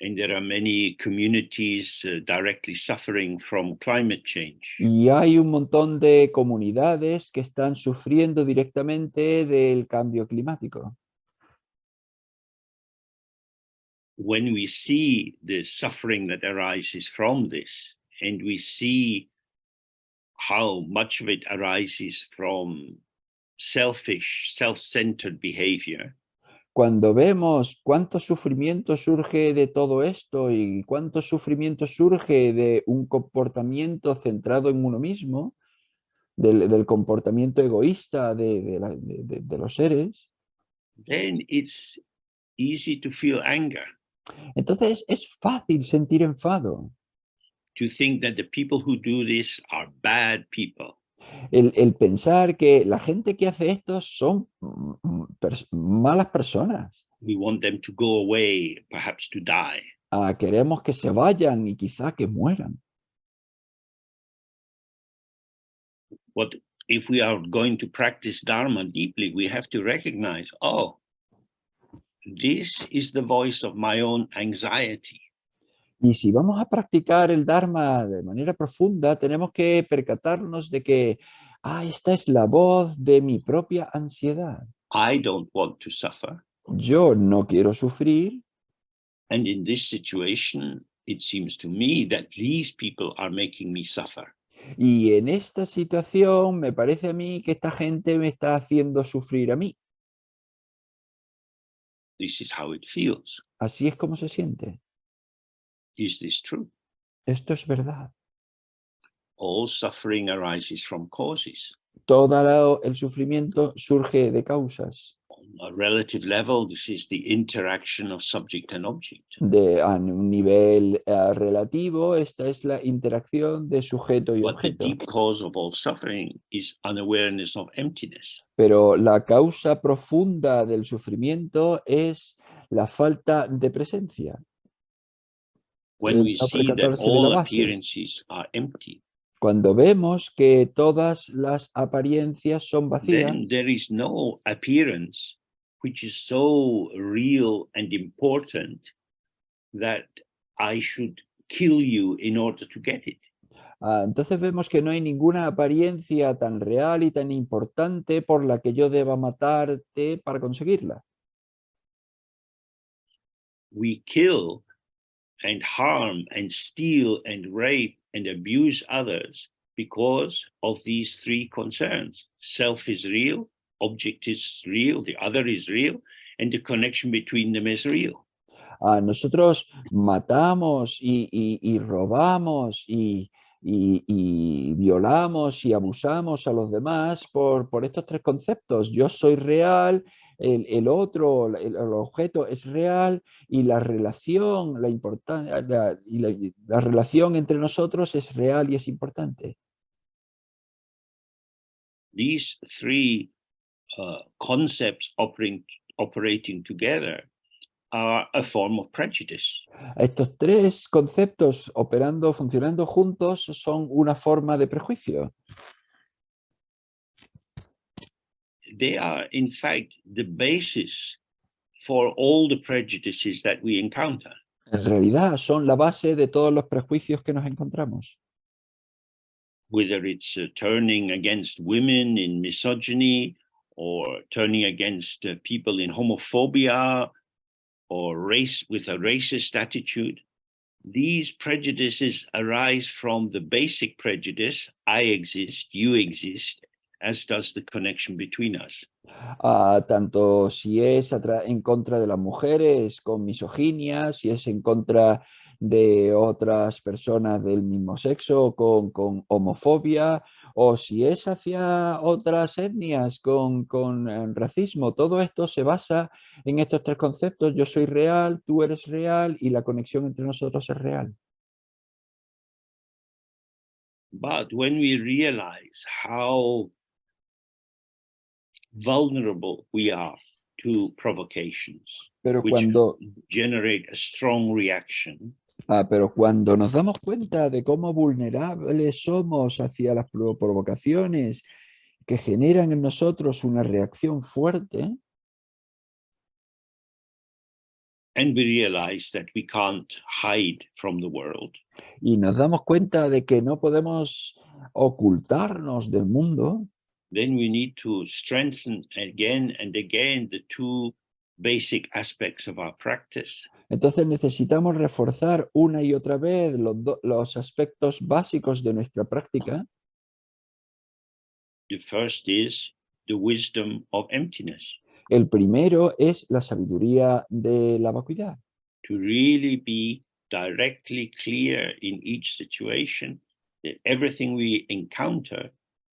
and there are many communities directly suffering from climate change. Y hay un montón de comunidades que están sufriendo directamente del cambio climático. When we see the suffering that arises from this, and we see how much of it arises from selfish, self-centered behavior, Cuando vemos cuánto sufrimiento surge de todo esto y cuánto sufrimiento surge de un comportamiento centrado en uno mismo, del comportamiento egoísta de los seres, then it's easy to feel anger, entonces es fácil sentir enfado. to think that the people who do this are bad people. El pensar que la gente que hace esto son malas personas. We want them to go away, perhaps to die. Queremos que se vayan y quizá que mueran. What if we are going to practice Dharma deeply, we have to recognize, oh, this is the voice of my own anxiety. Y si vamos a practicar el Dharma de manera profunda, tenemos que percatarnos de que, esta es la voz de mi propia ansiedad. I don't want to suffer. Yo no quiero sufrir. And in this situation, it seems to me that these people are making me suffer. Y en esta situación me parece a mí que esta gente me está haciendo sufrir a mí. This is how it feels. Así es como se siente. Is this true? Esto es verdad. All suffering arises from causes. Todo el sufrimiento surge de causas. On a relative level, this is the interaction of subject and object. A un nivel relativo, esta es la interacción de sujeto y But the objeto. deep cause of all suffering is unawareness of emptiness. Pero la causa profunda del sufrimiento es la falta de presencia. When we No see that percatarse de la all base. appearances are empty, Cuando vemos que todas las apariencias son vacías, then there is no appearance which is so real and important that I should kill you in order to get it. entonces vemos que no hay ninguna apariencia tan real y tan importante por la que yo deba matarte para conseguirla. We kill and harm and steal and rape and abuse others because of these three concerns. Self is real, object is real, the other is real, and the connection between them is real. Nosotros matamos y robamos y violamos y abusamos a los demás por estos tres conceptos. Yo soy real, el otro, el objeto es real y la relación, la relación entre nosotros es real y es importante. These three concepts operating together are a form of prejudice. Estos tres conceptos funcionando juntos son una forma de prejuicio. They are, in fact, the basis for all the prejudices that we encounter. En realidad son la base de todos los prejuicios que nos encontramos. Whether it's turning against women in misogyny, or turning against people in homophobia, or race with a racist attitude, these prejudices arise from the basic prejudice, I exist, you exist, as does the connection between us. Tanto si es en contra de las mujeres con misoginia, si es en contra de otras personas del mismo sexo con homofobia, o si es hacia otras etnias con racismo. Todo esto se basa en estos tres conceptos: yo soy real, tú eres real y la conexión entre nosotros es real. But when we realize how vulnerable we are to provocations, Pero which generate a strong reaction, pero cuando nos damos cuenta de cómo vulnerables somos hacia las provocaciones que generan en nosotros una reacción fuerte, and we realize that we can't hide from the world, y nos damos cuenta de que no podemos ocultarnos del mundo, then we need to strengthen again and again the two basic aspects of our practice. entonces necesitamos reforzar una y otra vez los aspectos básicos de nuestra práctica. The first is the wisdom of emptiness. El primero es la sabiduría de la vacuidad. to really be directly clear in each situation that everything we encounter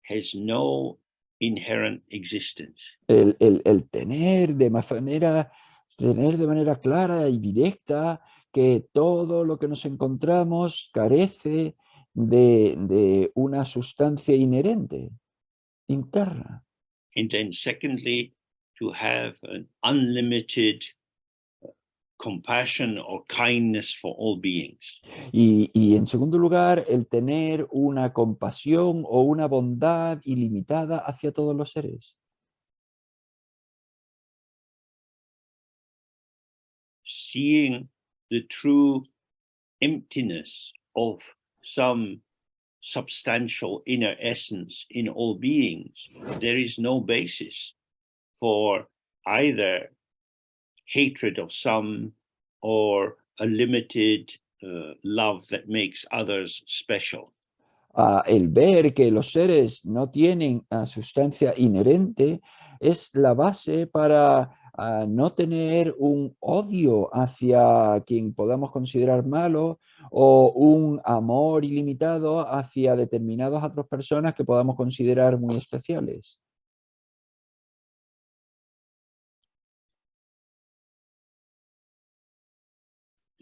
has no inherent existence. El tener de manera clara y directa que todo lo que nos encontramos carece de una sustancia inherente, interna. And then secondly, to have an unlimited compassion or kindness for all beings. Y en segundo lugar, el tener una compasión o una bondad ilimitada hacia todos los seres. Seeing the true emptiness of some substantial inner essence in all beings, there is no basis for either hatred of some or a limited love that makes others special. El ver que los seres no tienen sustancia inherente es la base para no tener un odio hacia quien podamos considerar malo o un amor ilimitado hacia determinadas otras personas que podamos considerar muy especiales.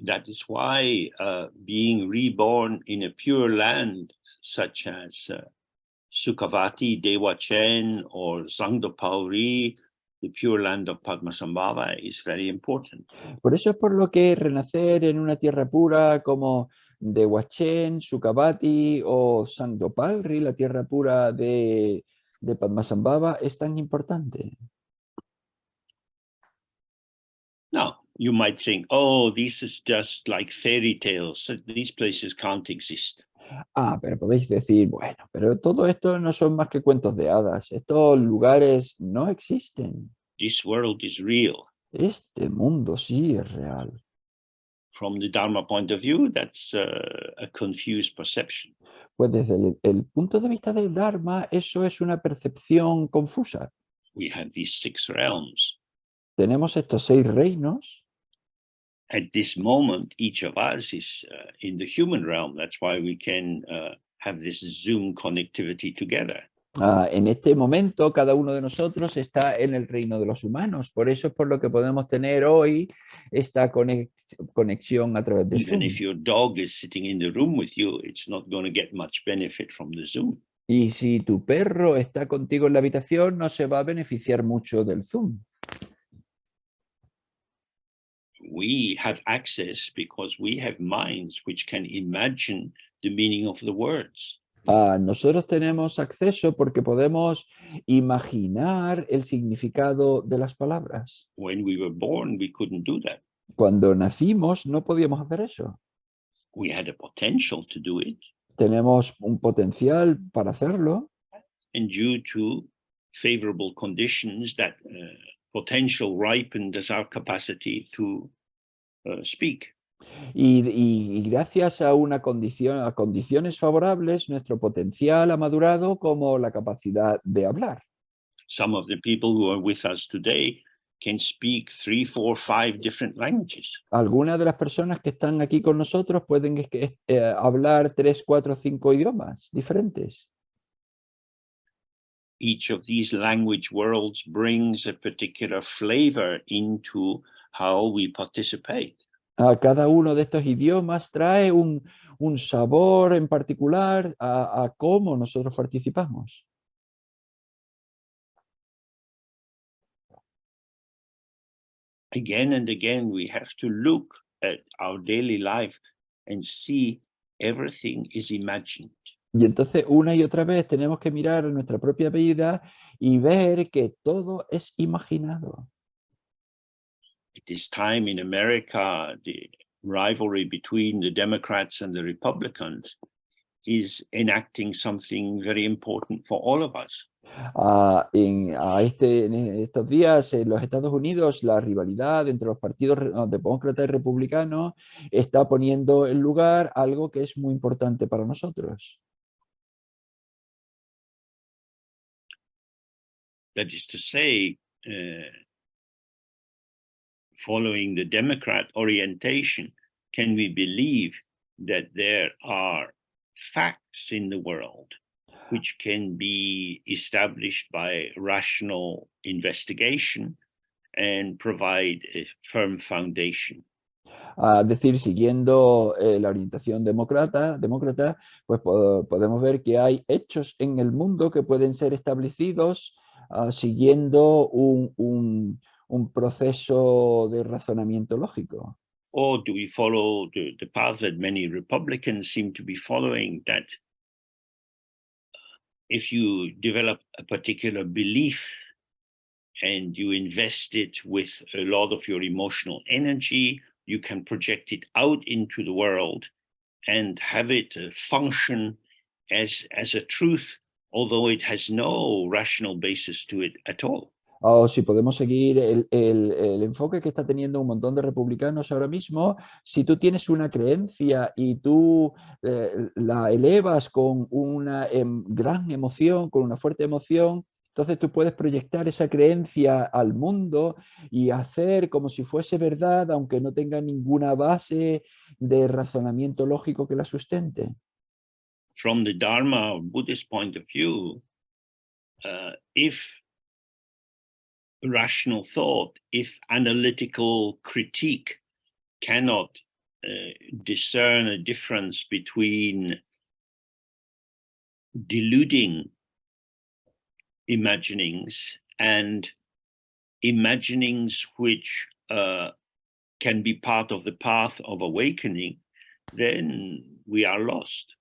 That is why being reborn in a pure land such as Sukhavati, Dewachen, or Zangdopauri, the pure land of Padmasambhava, is very important. Por eso es por lo que renacer en una tierra pura como de Huachén, Sukhavati o Sangdopalri, la tierra pura de Padmasambhava, es tan importante. Now, you might think, oh, this is just like fairy tales. These places can't exist. Pero podéis decir, bueno, pero todo esto no son más que cuentos de hadas. Estos lugares no existen. This world is real. Este mundo sí es real. From the Dharma point of view, that's a confused perception. Pues desde el punto de vista del Dharma, eso es una percepción confusa. We have these 6 realms. Tenemos estos 6 reinos. At this moment, each of us is in the human realm. That's why we can have this Zoom connectivity together. En este momento, cada uno de nosotros está en el reino de los humanos. Por eso es por lo que podemos tener hoy esta conexión a través de Even Zoom. if your dog is sitting in the room with you, it's not going to get much benefit from the Zoom. Y si tu perro está contigo en la habitación, no se va a beneficiar mucho del Zoom. We have access because we have minds which can imagine the meaning of the words. Nosotros tenemos acceso porque podemos imaginar el significado de las palabras. When we were born, we couldn't do that. Cuando nacimos no podíamos hacer eso. We had a potential to do it. Tenemos un potencial para hacerlo. And due to favorable conditions, that potential ripened as our capacity to speak. Y gracias a a condiciones favorables, nuestro potencial ha madurado como la capacidad de hablar. Some of the people who are with us today can speak 3, 4, 5 different languages. Algunas de las personas que están aquí con nosotros pueden hablar 3, 4, 5 idiomas diferentes. Each of these language worlds brings a particular flavor into how we participate. Cada uno de estos idiomas trae un sabor en particular a cómo nosotros participamos. Again and again, we have to look at our daily life and see everything is imagined. Y entonces una y otra vez tenemos que mirar nuestra propia vida y ver que todo es imaginado. At this time in America, the rivalry between the Democrats and the Republicans is enacting something very important for all of us. En estos días en los Estados Unidos, la rivalidad entre los partidos demócrata y republicano está poniendo en lugar algo que es muy importante para nosotros. That is to say, following the Democrat orientation, can we believe that there are facts in the world which can be established by rational investigation and provide a firm foundation? Es decir, siguiendo la orientación demócrata, pues podemos ver que hay hechos en el mundo que pueden ser establecidos siguiendo un proceso de razonamiento lógico. Or do we follow the path that many Republicans seem to be following, that if you develop a particular belief and you invest it with a lot of your emotional energy, you can project it out into the world and have it function as a truth, although it has no rational basis to it at all? O si podemos seguir el enfoque que está teniendo un montón de republicanos ahora mismo, si tú tienes una creencia y tú la elevas con una gran emoción, con una fuerte emoción, entonces tú puedes proyectar esa creencia al mundo y hacer como si fuese verdad, aunque no tenga ninguna base de razonamiento lógico que la sustente. From the Dharma or Buddhist point of view, if rational thought, if analytical critique cannot discern a difference between deluding imaginings and imaginings which can be part of the path of awakening, then we are lost.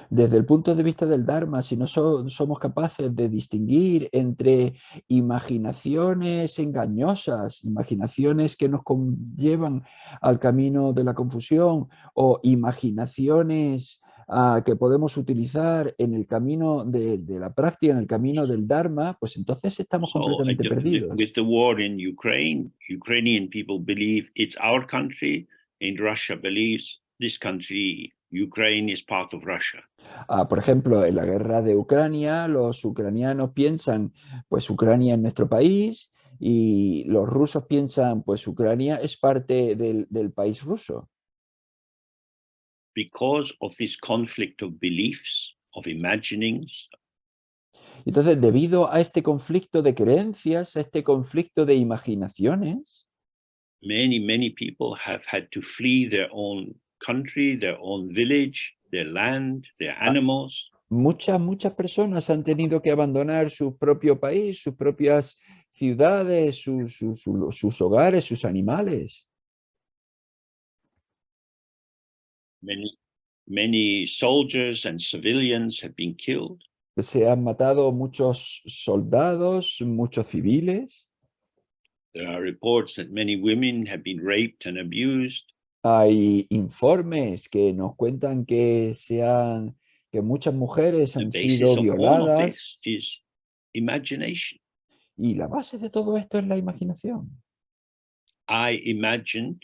Desde el punto de vista del Dharma, si no somos capaces de distinguir entre imaginaciones engañosas, imaginaciones que nos llevan al camino de la confusión, o imaginaciones que podemos utilizar en el camino de la práctica, en el camino del Dharma, pues entonces estamos completamente perdidos. With the war in Ukraine, Ukrainian people believe it's our country, and Russia believes this country, Ukraine, is part of Russia. Por ejemplo, en la guerra de Ucrania, los ucranianos piensan, pues Ucrania es nuestro país, y los rusos piensan, pues Ucrania es parte del país ruso. Because of this conflict of beliefs, of imaginings, Entonces, debido a este conflicto de creencias, a este conflicto de imaginaciones, many people have had to flee their own country, their own village, their land, their animals. muchas personas han tenido que abandonar su propio país, sus propias ciudades, sus hogares, sus animales. Many soldiers and civilians have been killed. Se han matado muchos soldados, muchos civiles. There are reports that many women have been raped and abused. Hay informes que nos cuentan que muchas mujeres han sido violadas. Is imagination. Y la base de todo esto es la imaginación. I imagined,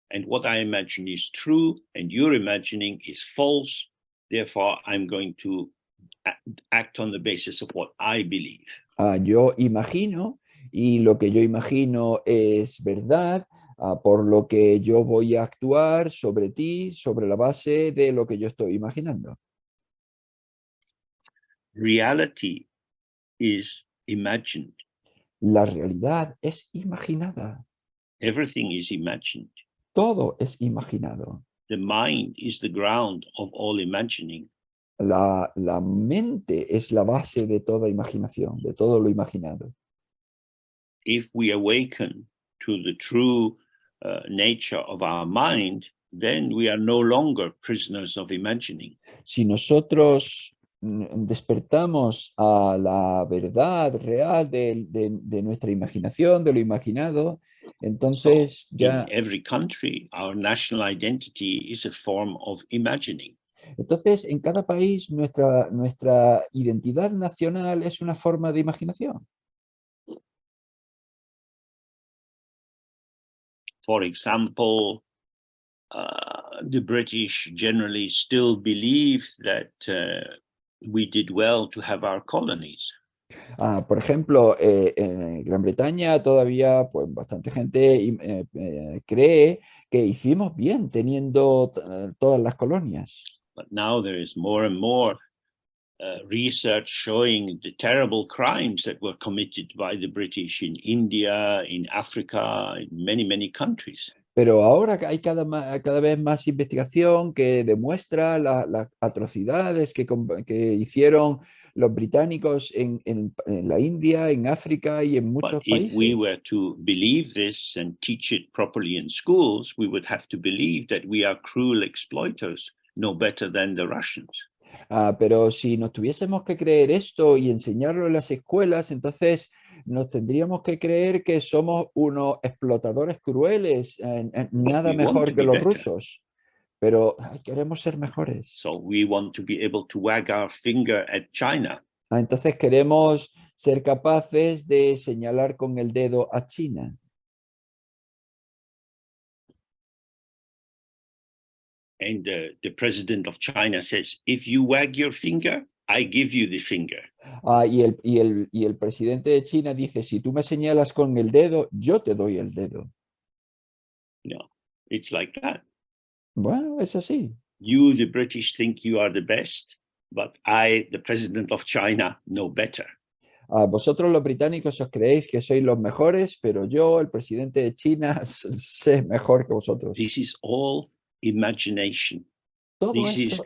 and what I imagine is true, and your imagining is false. Therefore, I'm going to act on the basis of what I believe. Yo imagino, y lo que yo imagino es verdad, por lo que yo voy a actuar sobre ti, sobre la base de lo que yo estoy imaginando. Reality is imagined. La realidad es imaginada. Everything is imagined. Todo es imaginado. The mind is the ground of all imagining. La mente es la base de toda imaginación, de todo lo imaginado. If we awaken to the true nature of our mind, then we are no longer prisoners of imagining. Si nosotros despertamos a la verdad real de nuestra imaginación, de lo imaginado, entonces ya... In every country, our national identity is a form of imagining. Entonces, en cada país, nuestra identidad nacional es una forma de imaginación. For example, the British generally still believe that we did well to have our colonies. Por ejemplo, en Gran Bretaña todavía pues, bastante gente cree que hicimos bien teniendo todas las colonias. But now there is more and more research showing the terrible crimes that were committed by the British in India, in Africa, in many, many countries. Pero ahora hay cada vez más investigación que demuestra las atrocidades que hicieron los británicos en la India, en África y en But muchos if we países. were to believe this and teach it properly in schools, we would have to believe that we are cruel exploiters, no better than the Russians. Pero si nos tuviésemos que creer esto y enseñarlo en las escuelas, entonces nos tendríamos que creer que somos unos explotadores crueles, But nada we want mejor to que be los better. rusos, pero queremos ser mejores. So we want to be able to wag our finger at China. Entonces queremos ser capaces de señalar con el dedo a China. And the president of China says, if you wag your finger, I give you the finger. Y el presidente de China dice, si tú me señalas con el dedo, yo te doy el dedo. No, it's like that. Bueno, es así. You, the British, think you are the best, but I, the president of China, know better. Vosotros los británicos os creéis que sois los mejores, pero yo, el presidente de China, sé mejor que vosotros. This is all imagination. Todo This is esto,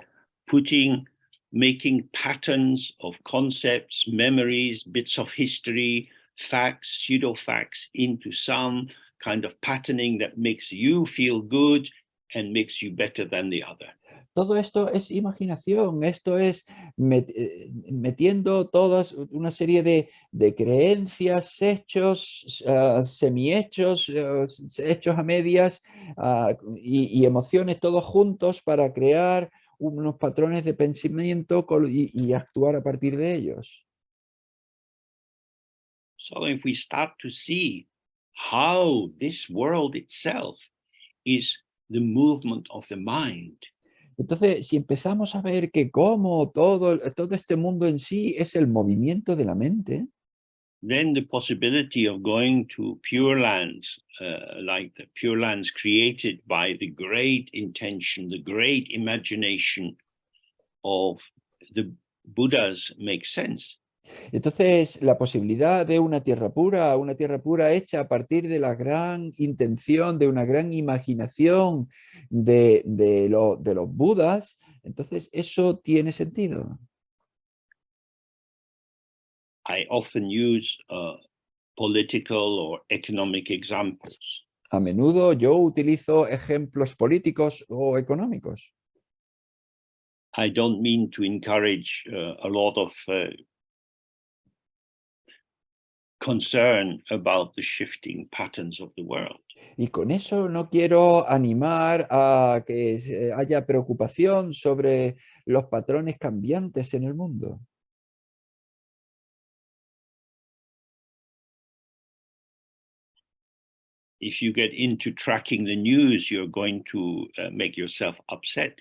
making patterns of concepts, memories, bits of history, facts, pseudo facts into some kind of patterning that makes you feel good and makes you better than the other. todo esto es imaginación, esto es metiendo todas una serie de creencias, hechos, semihechos, hechos a medias y emociones todos juntos para crear unos patrones de pensamiento y actuar a partir de ellos. So if we start to see how this world itself is the movement of the mind, Entonces, si empezamos a ver que como todo este mundo en sí es el movimiento de la mente, then the possibility of going to pure lands, like the pure lands created by the great intention, the great imagination of the Buddhas, makes sense. entonces la posibilidad de una tierra pura hecha a partir de la gran intención, de una gran imaginación de los Budas, entonces eso tiene sentido. I often use political or economic examples. A menudo yo utilizo ejemplos políticos o económicos. I don't mean to encourage a lot of concern about the shifting patterns of the world. Y con eso no quiero animar a que haya preocupación sobre los patrones cambiantes en el mundo. If you get into tracking the news, you're going to make yourself upset.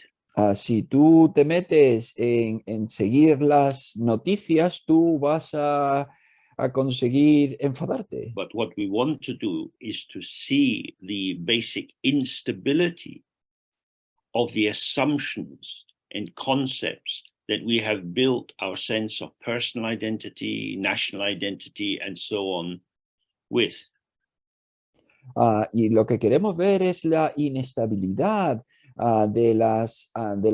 Si tú te metes en seguir las noticias, tú vas a conseguir enfadarte. But what we want to do is to see the basic instability of the assumptions and concepts that we have built our sense of personal identity, national identity, and so on with. Y lo que queremos ver es la inestabilidad de las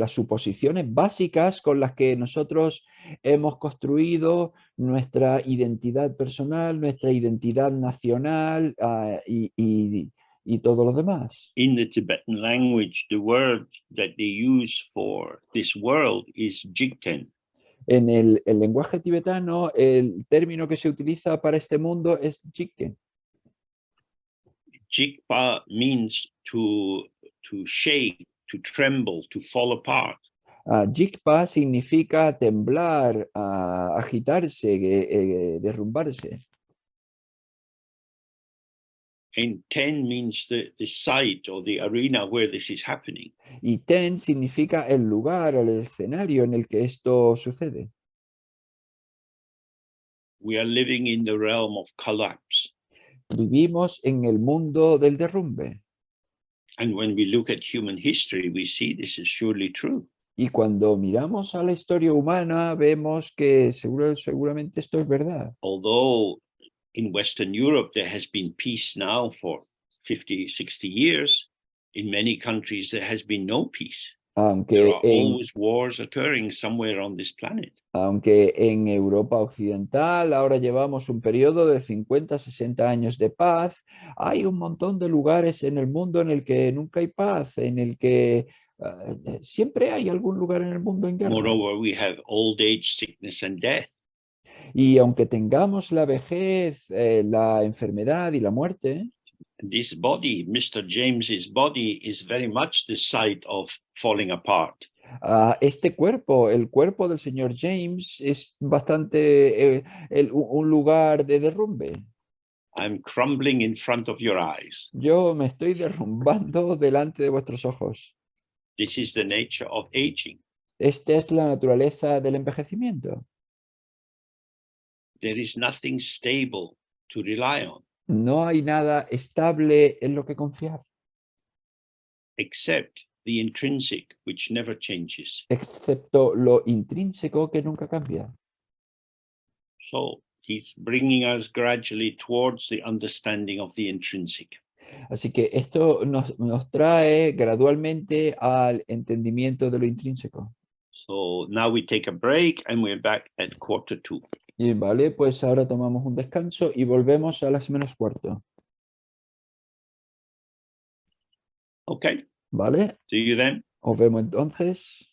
suposiciones básicas con las que nosotros hemos construido nuestra identidad personal, nuestra identidad nacional y todo lo demás. In the Tibetan language, the word that they use for this world is jigten. En el lenguaje tibetano, el término que se utiliza para este mundo es jigten. Jigpa means to shake, to tremble, to fall apart. Jigpa significa temblar, agitarse, derrumbarse. And ten means the site or the arena where this is happening. Y ten significa el lugar o el escenario en el que esto sucede. we are living in the realm of collapse. Vivimos en el mundo del derrumbe. And when we look at human history, we see this is surely true. Y cuando miramos a la historia humana, vemos que seguramente esto es verdad. Although in Western Europe there has been peace now for 50, 60 years, in many countries there has been no peace. There Aunque are always wars occurring somewhere on this planet. Aunque en Europa Occidental ahora llevamos un periodo de 50, 60 años de paz, hay un montón de lugares en el mundo en el que nunca hay paz, en el que siempre hay algún lugar en el mundo en guerra. Moreover, we have old age, sickness, and death. Y aunque tengamos la vejez, la enfermedad y la muerte, This body, Mr. James's body, is very much the site of falling apart. este cuerpo, el cuerpo del señor James, es bastante un lugar de derrumbe. I'm crumbling in front of your eyes. Yo me estoy derrumbando delante de vuestros ojos. This is the nature of aging. Esta es la naturaleza del envejecimiento. There is nothing stable to rely on, No hay nada estable en lo que confiar, except the intrinsic, which never changes. excepto lo intrínseco que nunca cambia. So he's bringing us gradually towards the understanding of the intrinsic. Así que esto nos trae gradualmente al entendimiento de lo intrínseco. So now we take a break and we're back at 1:45. Y vale, pues ahora tomamos un descanso y volvemos a las -15. Okay, ¿Vale? see you then. Os vemos entonces.